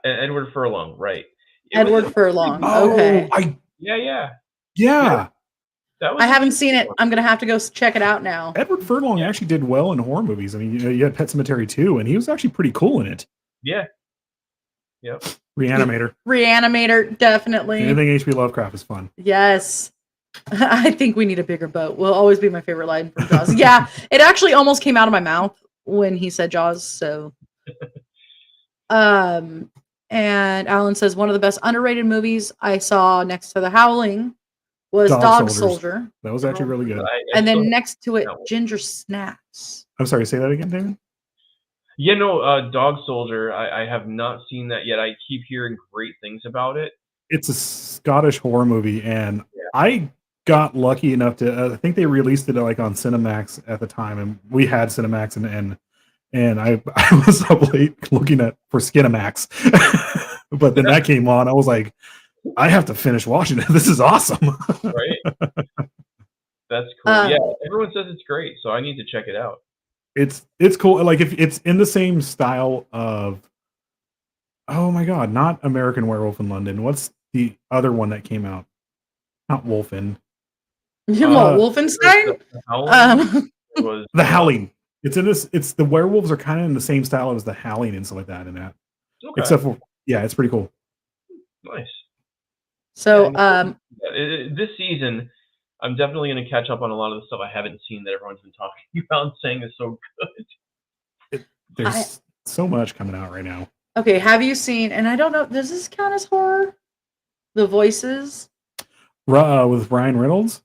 Edward Furlong, right. Edward Furlong. Okay. Yeah. I haven't seen it. I'm gonna have to go check it out now. Edward Furlong actually did well in horror movies. I mean, you had Pet Sematary 2, and he was actually pretty cool in it. Yeah. Yep. Reanimator, definitely. Anything H.P. Lovecraft is fun. Yes. I think we need a bigger boat. Will always be my favorite line from Jaws. Yeah, it actually almost came out of my mouth when he said Jaws. So, and Alan says one of the best underrated movies I saw next to The Howling was Dog Soldier. That was actually really good. And then next to it, Ginger Snaps. I'm sorry, say that again, Damon? Yeah, no, Dog Soldier. I have not seen that yet. I keep hearing great things about it. It's a Scottish horror movie, and I got lucky enough to. I think they released it like on Cinemax at the time, and we had Cinemax, and I was up late looking for Skinemax, but then that came on. I was like, I have to finish watching it. This is awesome. Right. That's cool. Yeah, everyone says it's great, so I need to check it out. It's cool. Like if it's in the same style of, oh my god, not American Werewolf in London. What's the other one that came out? Not Wolfen. Wolfenstein? The Howling. It's in this. It's the werewolves are kind of in the same style as the Howling and stuff like that. In that, except for it's pretty cool. Nice. So, this season, I'm definitely going to catch up on a lot of the stuff I haven't seen that everyone's been talking about and saying is so good. There's so much coming out right now. Okay, have you seen? And I don't know, does this count as horror? The Voices with Ryan Reynolds.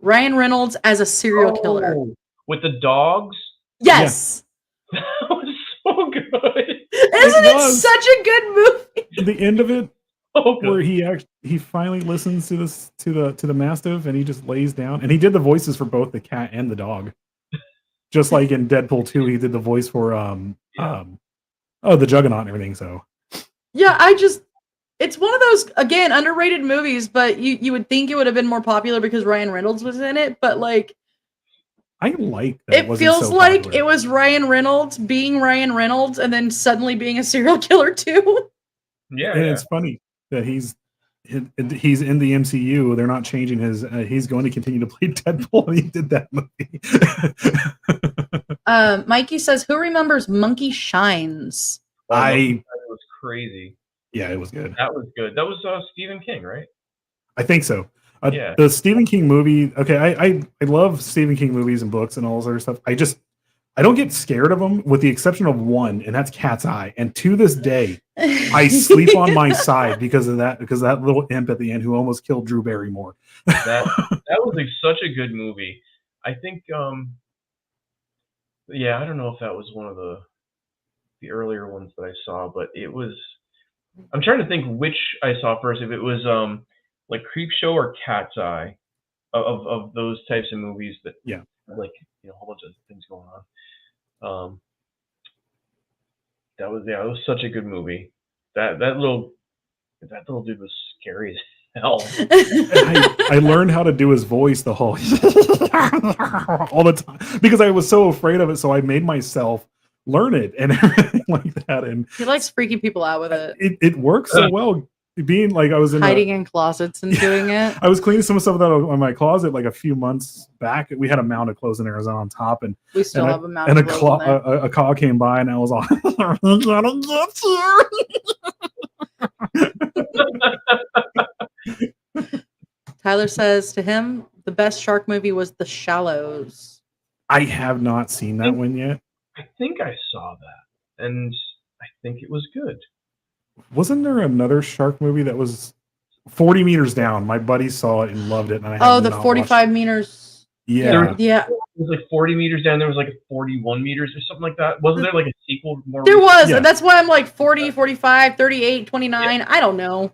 Ryan Reynolds as a serial killer with the dogs. Yes, that was so good. Isn't it such a good movie? The end of it. Where he finally listens to the Mastiff, and he just lays down, and he did the voices for both the cat and the dog, just like in Deadpool 2 he did the voice for the Juggernaut and everything. So it's one of those again underrated movies, but you would think it would have been more popular because Ryan Reynolds was in it, but like I like that it feels so like popular. It was Ryan Reynolds being Ryan Reynolds and then suddenly being a serial killer too. It's funny that he's in the MCU. They're not changing his. He's going to continue to play Deadpool. And he did that movie. Mikey says, "Who remembers Monkey Shines?" That was crazy. Yeah, it was good. That was good. That was Stephen King, right? I think so. Yeah. The Stephen King movie. Okay, I love Stephen King movies and books and all this other stuff. I don't get scared of them, with the exception of one, and that's Cat's Eye. And to this day, I sleep on my side because of that. Because that little imp at the end who almost killed Drew Barrymore. That was like such a good movie. I think. Yeah, I don't know if that was one of the earlier ones that I saw, but it was. I'm trying to think which I saw first. If it was like Creepshow or Cat's Eye, of those types of movies that like a whole bunch of things going on. That was such a good movie. That little dude was scary as hell. I learned how to do his voice the whole all the time because I was so afraid of it. So I made myself learn it and everything like that. And he likes freaking people out with it. It works so well. Being like I was hiding in closets and doing it. I was cleaning some stuff out of my closet like a few months back. We had a mounted clothes in Arizona on top, and we still have a mounted. And a car came by, and I was all, "I'm gonna get you." Tyler says to him, the best shark movie was The Shallows. I have not seen that one yet. I think I saw that, and I think it was good. Wasn't there another shark movie that was 40 meters down? My buddy saw it and loved it. And the 45 meters. Yeah. Yeah. It was like 40 meters down. There was like a 41 meters or something like that. Wasn't there like a sequel? There was. Yeah. That's why I'm like 40, 45, 38, 29. Yeah. I don't know.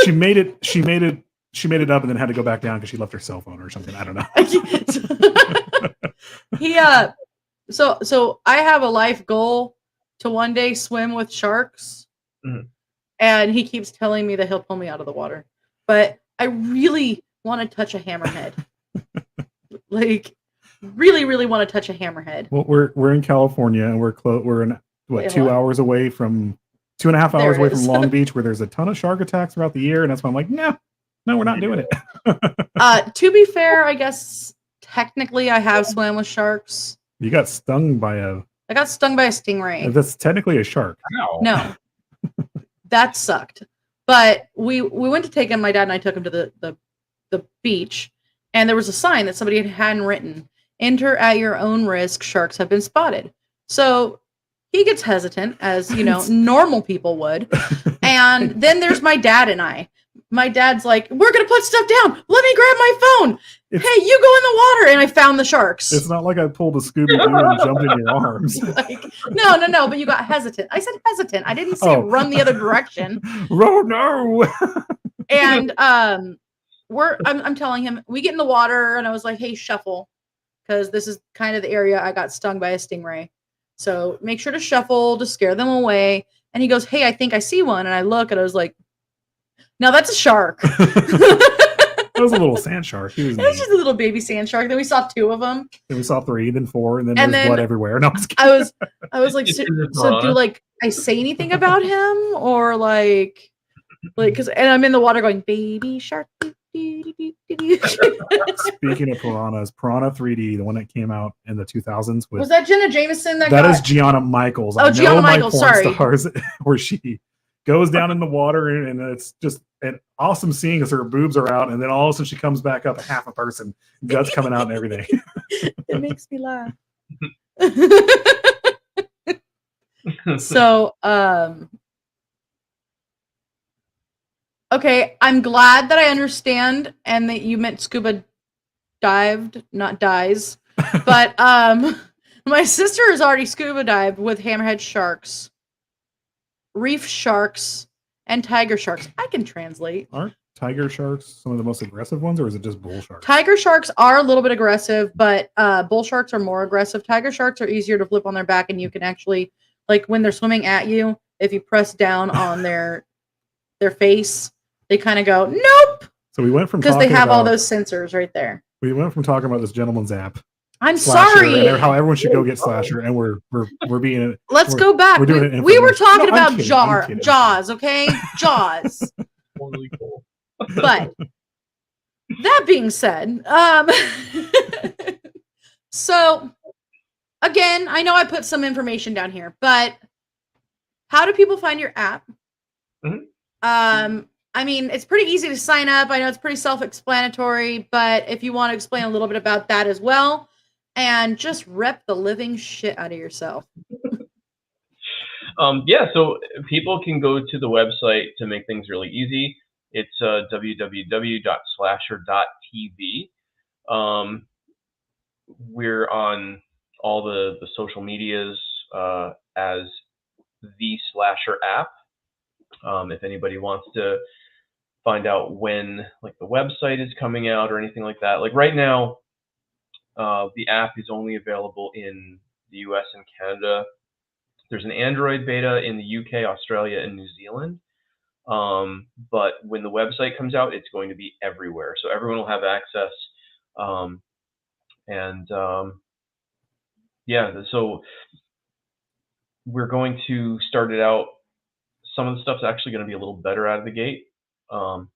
She made it up and then had to go back down because she left her cell phone or something. I don't know. So I have a life goal to one day swim with sharks. Mm-hmm. And he keeps telling me that he'll pull me out of the water. But I really want to touch a hammerhead. Like, really, really want to touch a hammerhead. Well, we're in California and we're in 2 hours away from 2.5 hours away from Long Beach, where there's a ton of shark attacks throughout the year, and that's why I'm like, no, we're not doing it. To be fair, I guess technically I have swam with sharks. You got stung by I got stung by a stingray. That's technically a shark. No. That sucked. But we went to take him, my dad and I took him to the beach, and there was a sign that somebody hadn't written. Enter at your own risk, sharks have been spotted. So he gets hesitant, as normal people would. And then there's my dad and I. My dad's like, we're going to put stuff down. Let me grab my phone. Hey, you go in the water. And I found the sharks. It's not like I pulled a Scooby-Doo and jumped in your arms. No, but you got hesitant. I said hesitant. I didn't say run the other direction. Oh, no. And I'm telling him, we get in the water, and I was like, hey, shuffle. Because this is kind of the area I got stung by a stingray. So make sure to shuffle to scare them away. And he goes, hey, I think I see one. And I look, and I was like, no, that's a shark. It was a little sand shark. It was just a little baby sand shark. Then we saw 2 of them. Then we saw 3, then 4, and then there was blood everywhere. No, I was like, so do I say anything about him, or like, because I'm in the water going, baby shark. Speaking of piranhas, Piranha 3D, the one that came out in the 2000s, was that Jenna Jameson? That is Gianna Michaels. Oh, Gianna Michaels. Sorry, stars, where she goes down in the water, and it's just an awesome scene because her boobs are out, and then all of a sudden she comes back up half a person, guts coming out and everything. It makes me laugh. So, okay, I'm glad that I understand and that you meant scuba dived, not dies. But my sister has already scuba dived with hammerhead sharks, reef sharks, and tiger sharks. I can translate. Aren't tiger sharks some of the most aggressive ones, or is it just bull sharks? Tiger sharks are a little bit aggressive, but bull sharks are more aggressive. Tiger sharks are easier to flip on their back, and you can actually, like when they're swimming at you, if you press down on their face, they kind of go, nope. So we went from because they have all those sensors right there. We went from talking about this gentleman's app. I'm sorry. And how everyone should go get Slasher, and we're being. Let's go back. We're doing it. We were talking about Jaws, okay? Jaws. Totally cool. But that being said, so again, I know I put some information down here, but how do people find your app? I mean, it's pretty easy to sign up. I know it's pretty self-explanatory, but if you want to explain a little bit about that as well, and just rep the living shit out of yourself. Yeah, so people can go to the website to make things really easy. It's www.slasher.tv. We're on all the social medias as the Slasher app. If anybody wants to find out when like the website is coming out or anything like that, like right now, the app is only available in the US and Canada. There's an Android beta in the UK, Australia, and New Zealand. But when the website comes out, it's going to be everywhere. So everyone will have access. Yeah, so we're going to start it out. Some of the stuff's actually going to be a little better out of the gate. And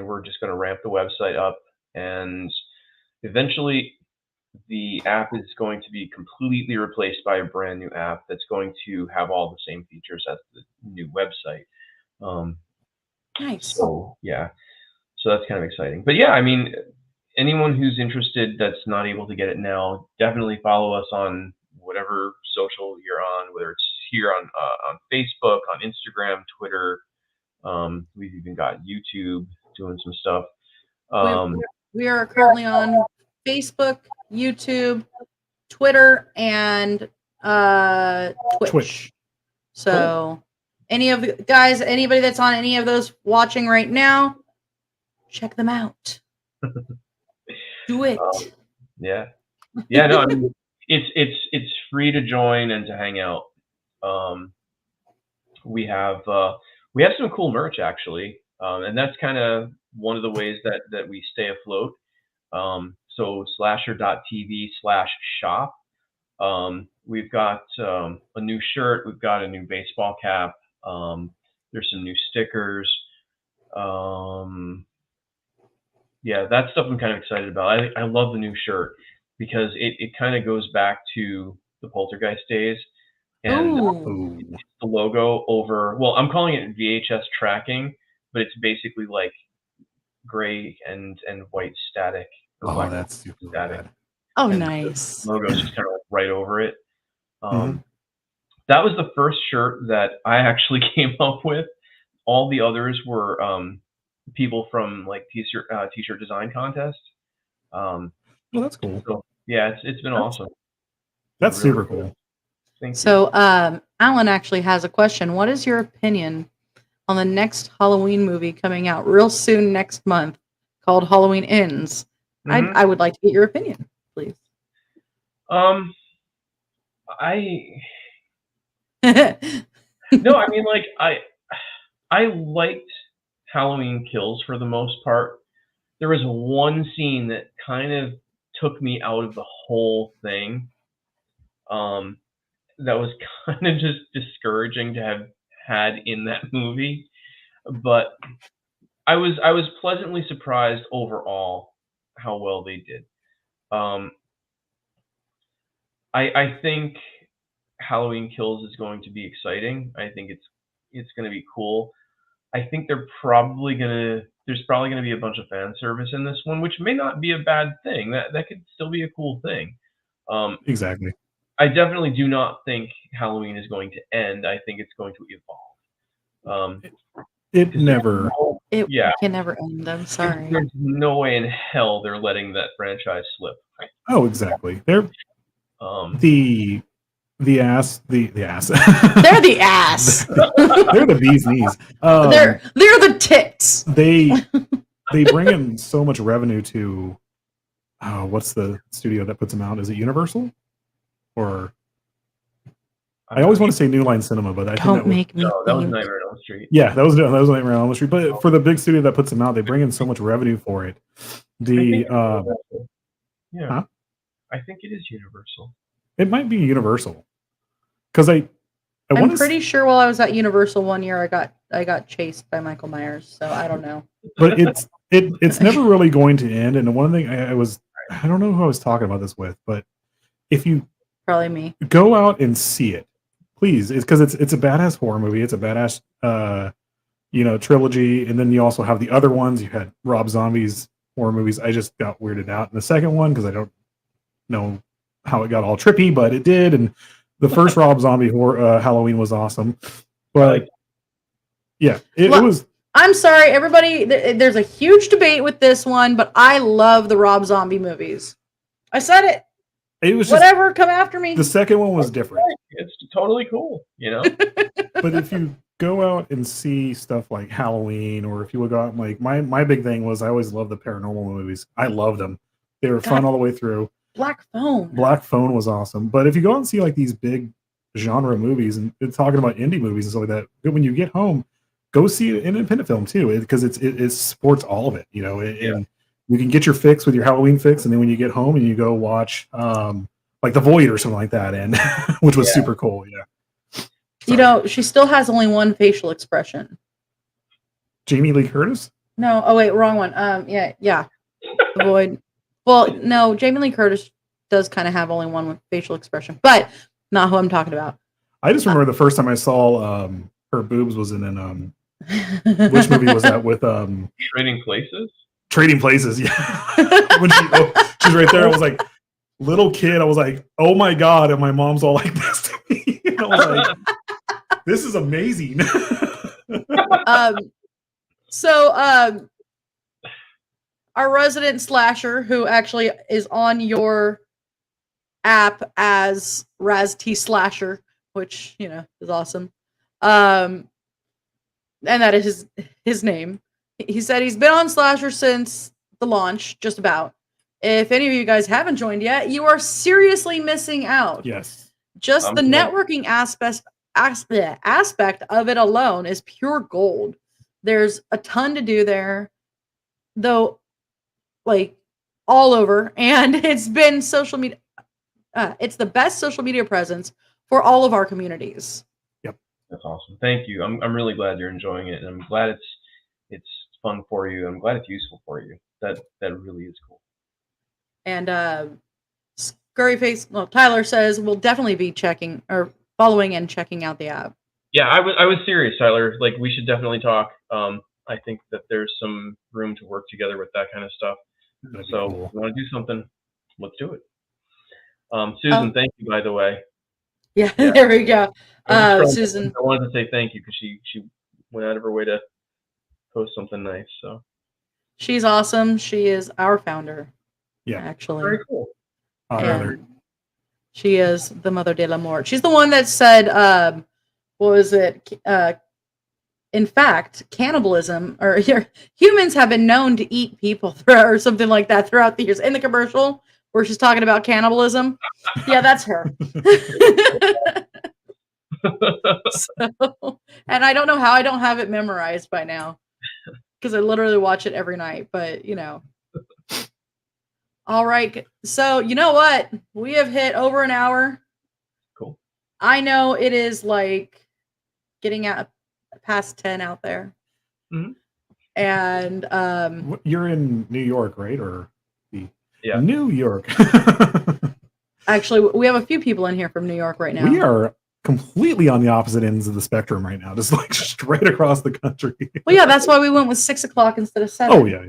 we're just going to ramp the website up. And eventually, the app is going to be completely replaced by a brand new app that's going to have all the same features as the new website. Nice. So yeah, so that's kind of exciting. But yeah, I mean, anyone who's interested that's not able to get it now, definitely follow us on whatever social you're on, whether it's here on Facebook, on Instagram, Twitter. We've even got YouTube doing some stuff. We are currently on Facebook, YouTube, Twitter, and Twitch. So any of the guys, anybody that's on any of those watching right now, check them out. Do it. Yeah. No, I mean, it's free to join and to hang out. We have some cool merch actually, and that's kind of one of the ways that we stay afloat. So slasher.tv/shop. We've got a new shirt. We've got a new baseball cap. There's some new stickers. Yeah, that stuff I'm kind of excited about. I love the new shirt because it kind of goes back to the Poltergeist days. And it's the logo over, well, I'm calling it VHS tracking, but it's basically like gray and white static. Oh, that's super static. bad. Oh, and nice. The logo is just kind of like right over it. That was the first shirt that I actually came up with. All the others were people from like t-shirt design contest. Well, that's cool. So, yeah, it's been awesome. That's really super cool. So, Alan actually has a question. What is your opinion on the next Halloween movie coming out real soon next month called Halloween Ends? I would like to get your opinion, please. No, I mean, like, I liked Halloween Kills for the most part. There was one scene that kind of took me out of the whole thing. That was kind of just discouraging to have had in that movie, but I was pleasantly surprised overall how well they did. I think Halloween Kills is going to be exciting. I think it's going to be cool. I think there's probably gonna be a bunch of fan service in this one, which may not be a bad thing. That could still be a cool thing. Exactly. I definitely do not think Halloween is going to end. I think it's going to evolve. It never. It can never end. I'm sorry. There's no way in hell they're letting that franchise slip. Oh, exactly. They're the ass. The ass. They're the ass. They're the bee's knees. They're the tits. They bring in so much revenue to. What's the studio that puts them out? Is it Universal? Or I always want to say New Line Cinema, but I don't think that was Nightmare on Elm Street. Yeah, that was Nightmare on Elm Street. But for the big studio that puts them out, they bring in so much revenue for it. I think it is Universal. It might be Universal because I'm pretty sure while I was at Universal one year, I got chased by Michael Myers. So I don't know. But it's never really going to end. And one thing I don't know who I was talking about this with, but if you probably me go out and see it, please. It's because it's a badass horror movie. It's a badass trilogy, and then you also have the other ones. You had Rob Zombie's horror movies. I just got weirded out in the second one because I don't know how it got all trippy, but it did. And the first Rob Zombie horror Halloween was awesome, but yeah, it was. I'm sorry, everybody. There's a huge debate with this one, but I love the Rob Zombie movies. I said it. It was whatever. Come after me. The second one was different. It's totally cool, But if you go out and see stuff like Halloween, or if you would go out and like my big thing was I always loved the paranormal movies. I loved them. They were fun all the way through. Black Phone. Black Phone was awesome. But if you go out and see like these big genre movies and talking about indie movies and stuff like that, when you get home, go see an independent film too, because it supports all of it, and you can get your fix with your Halloween fix, and then when you get home and you go watch like The Void or something like that, and which was super cool. Yeah. She still has only one facial expression. Jamie Lee Curtis? No, oh wait, wrong one. Yeah. The Void. Well, no, Jamie Lee Curtis does kind of have only one facial expression, but not who I'm talking about. I just remember the first time I saw her boobs was in an which movie was that with Trading Places? Trading Places, yeah. When she's right there, I was like, little kid, I was like, oh my god, and my mom's all like this to me. And I was like, this is amazing. Our resident slasher, who actually is on your app as Raz T Slasher, which is awesome. And that is his name. He said he's been on Slasher since the launch, just about. If any of you guys haven't joined yet, you are seriously missing out. Yes. Just the networking aspect of it alone is pure gold. There's a ton to do there, though, like all over, and it's been social media. It's the best social media presence for all of our communities. That's awesome. Thank you. I'm really glad you're enjoying it, and I'm glad it's fun for you. I'm glad it's useful for you. That really is cool. And Scurryface, well, Tyler says we'll definitely be checking or following and checking out the app. Yeah, I was serious, Tyler. Like, we should definitely talk. I think that there's some room to work together with that kind of stuff. So if you want to do something, let's do it. Susan, thank you, by the way. Yeah, there we go. Susan, I wanted to say thank you because she went out of her way to post something nice. So she's awesome. She is our founder. Yeah, actually, very cool. She is the Mother de la Mort. She's the one that said, "What was it? In fact, cannibalism or humans have been known to eat people or something like that throughout the years." In the commercial where she's talking about cannibalism, yeah, that's her. And I don't know how I don't have it memorized by now, because I literally watch it every night. But all right. So you know what? We have hit over an hour. Cool. I know it is like getting out past 10 out there. Mm-hmm. And you're in New York, right? Or yeah, New York. Actually, we have a few people in here from New York right now. We are completely on the opposite ends of the spectrum right now, just like straight across the country. Well, yeah, that's why we went with 6 o'clock instead of 7. Oh, yeah.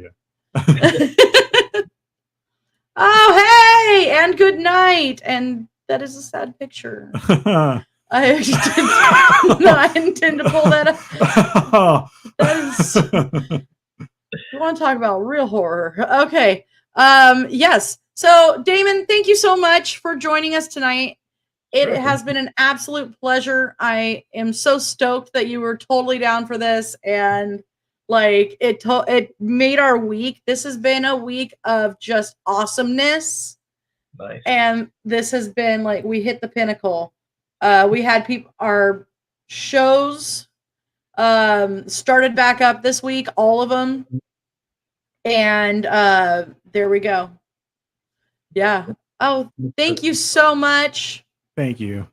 Oh, hey, and good night. And that is a sad picture. I didn't intend to pull that up. You want to talk about real horror. Okay. Yes. So, Damon, thank you so much for joining us tonight. It has been an absolute pleasure. I am so stoked that you were totally down for this, and like it made our week. This has been a week of just awesomeness. Nice. And this has been like we hit the pinnacle. We had our shows started back up this week, all of them. And there we go. Yeah. Oh, thank you so much. Thank you.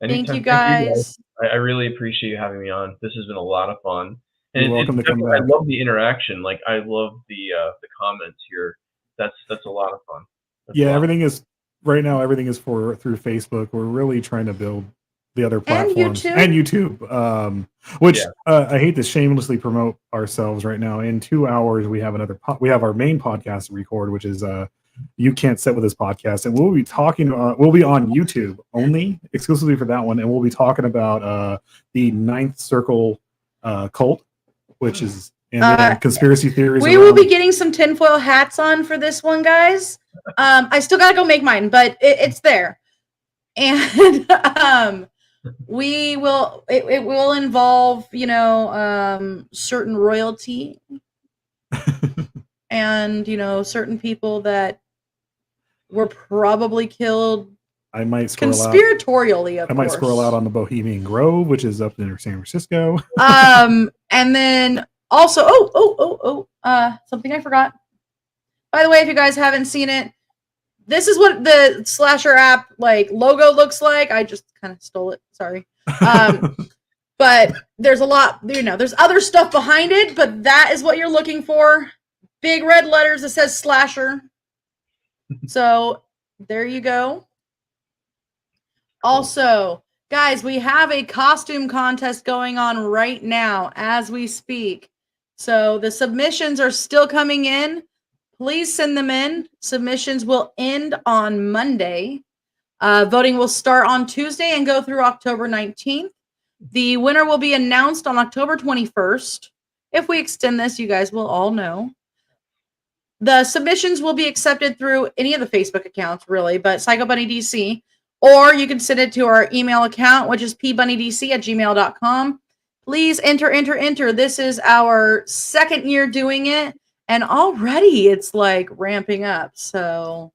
Anytime. Thank you, guys. I really appreciate you having me on. This has been a lot of fun. And You're welcome to come back. I love the interaction. Like, I love the comments here. That's a lot of fun. Everything is right now. Everything is through Facebook. We're really trying to build the other And platforms YouTube. and YouTube. Which I hate to shamelessly promote ourselves right now. In 2 hours, we have we have our main podcast to record, which is You Can't Sit With This podcast, and we'll be talking. We'll be on YouTube only, exclusively for that one, and we'll be talking about the Ninth Circle cult, which is and conspiracy theories. We will be getting some tinfoil hats on for this one, guys. I still gotta go make mine, but it's there, and we will. It will involve, certain royalty, and certain people that were probably killed. I might scroll conspiratorially, out. I might scroll out on the Bohemian Grove, which is up near San Francisco. And then also, something I forgot. By the way, if you guys haven't seen it, this is what the Slasher app logo looks like. I just kind of stole it. Sorry. But there's a lot, there's other stuff behind it, but that is what you're looking for. Big red letters that says Slasher. So there you go. Also, guys, we have a costume contest going on right now as we speak. So the submissions are still coming in. Please send them in. Submissions will end on Monday. Voting will start on Tuesday and go through October 19th. The winner will be announced on October 21st. If we extend this, you guys will all know. The submissions will be accepted through any of the Facebook accounts, really, but Psycho Bunny DC. Or you can send it to our email account, which is pbunnydc@gmail.com. Please enter. This is our second year doing it, and already it's ramping up. So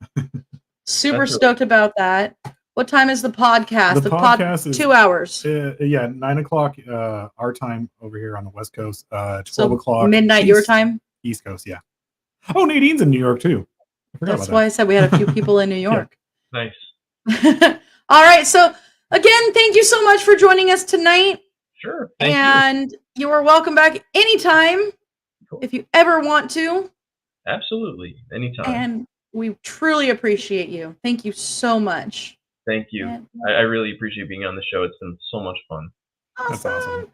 super stoked about that. What time is the podcast? The podcast is 2 hours. 9 o'clock our time over here on the West Coast. 12 o'clock midnight your time. East Coast, yeah. Oh, Nadine's in New York too. That's why I said we had a few people in New York. Nice. All right. So again, thank you so much for joining us tonight. Sure. Thank you. You are welcome back anytime if you ever want to. Absolutely. Anytime. And we truly appreciate you. Thank you so much. Thank you. I really appreciate being on the show. It's been so much fun. Awesome.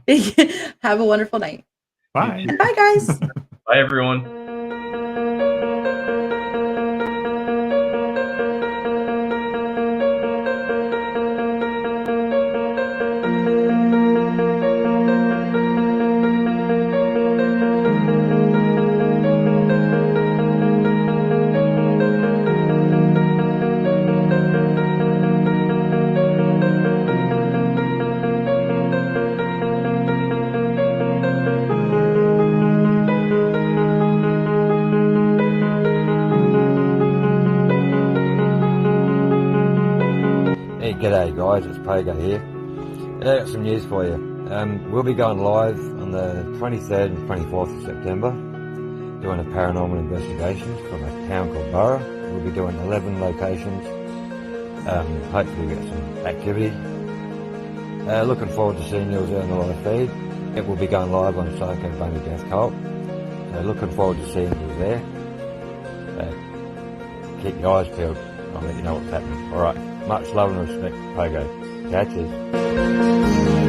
That's awesome. Have a wonderful night. Bye. And bye, guys. Bye, everyone. G'day guys, it's Pogo here. I got some news for you. We'll be going live on the 23rd and 24th of September, doing a paranormal investigation from a town called Burra. We'll be doing 11 locations. Hopefully we get some activity. Looking forward to seeing you on the live feed. It will be going live on Psycho Bunny Death Cult. So looking forward to seeing you there. Keep your eyes peeled. I'll let you know what's happening. Alright. Much love and respect, Pogo. Catches.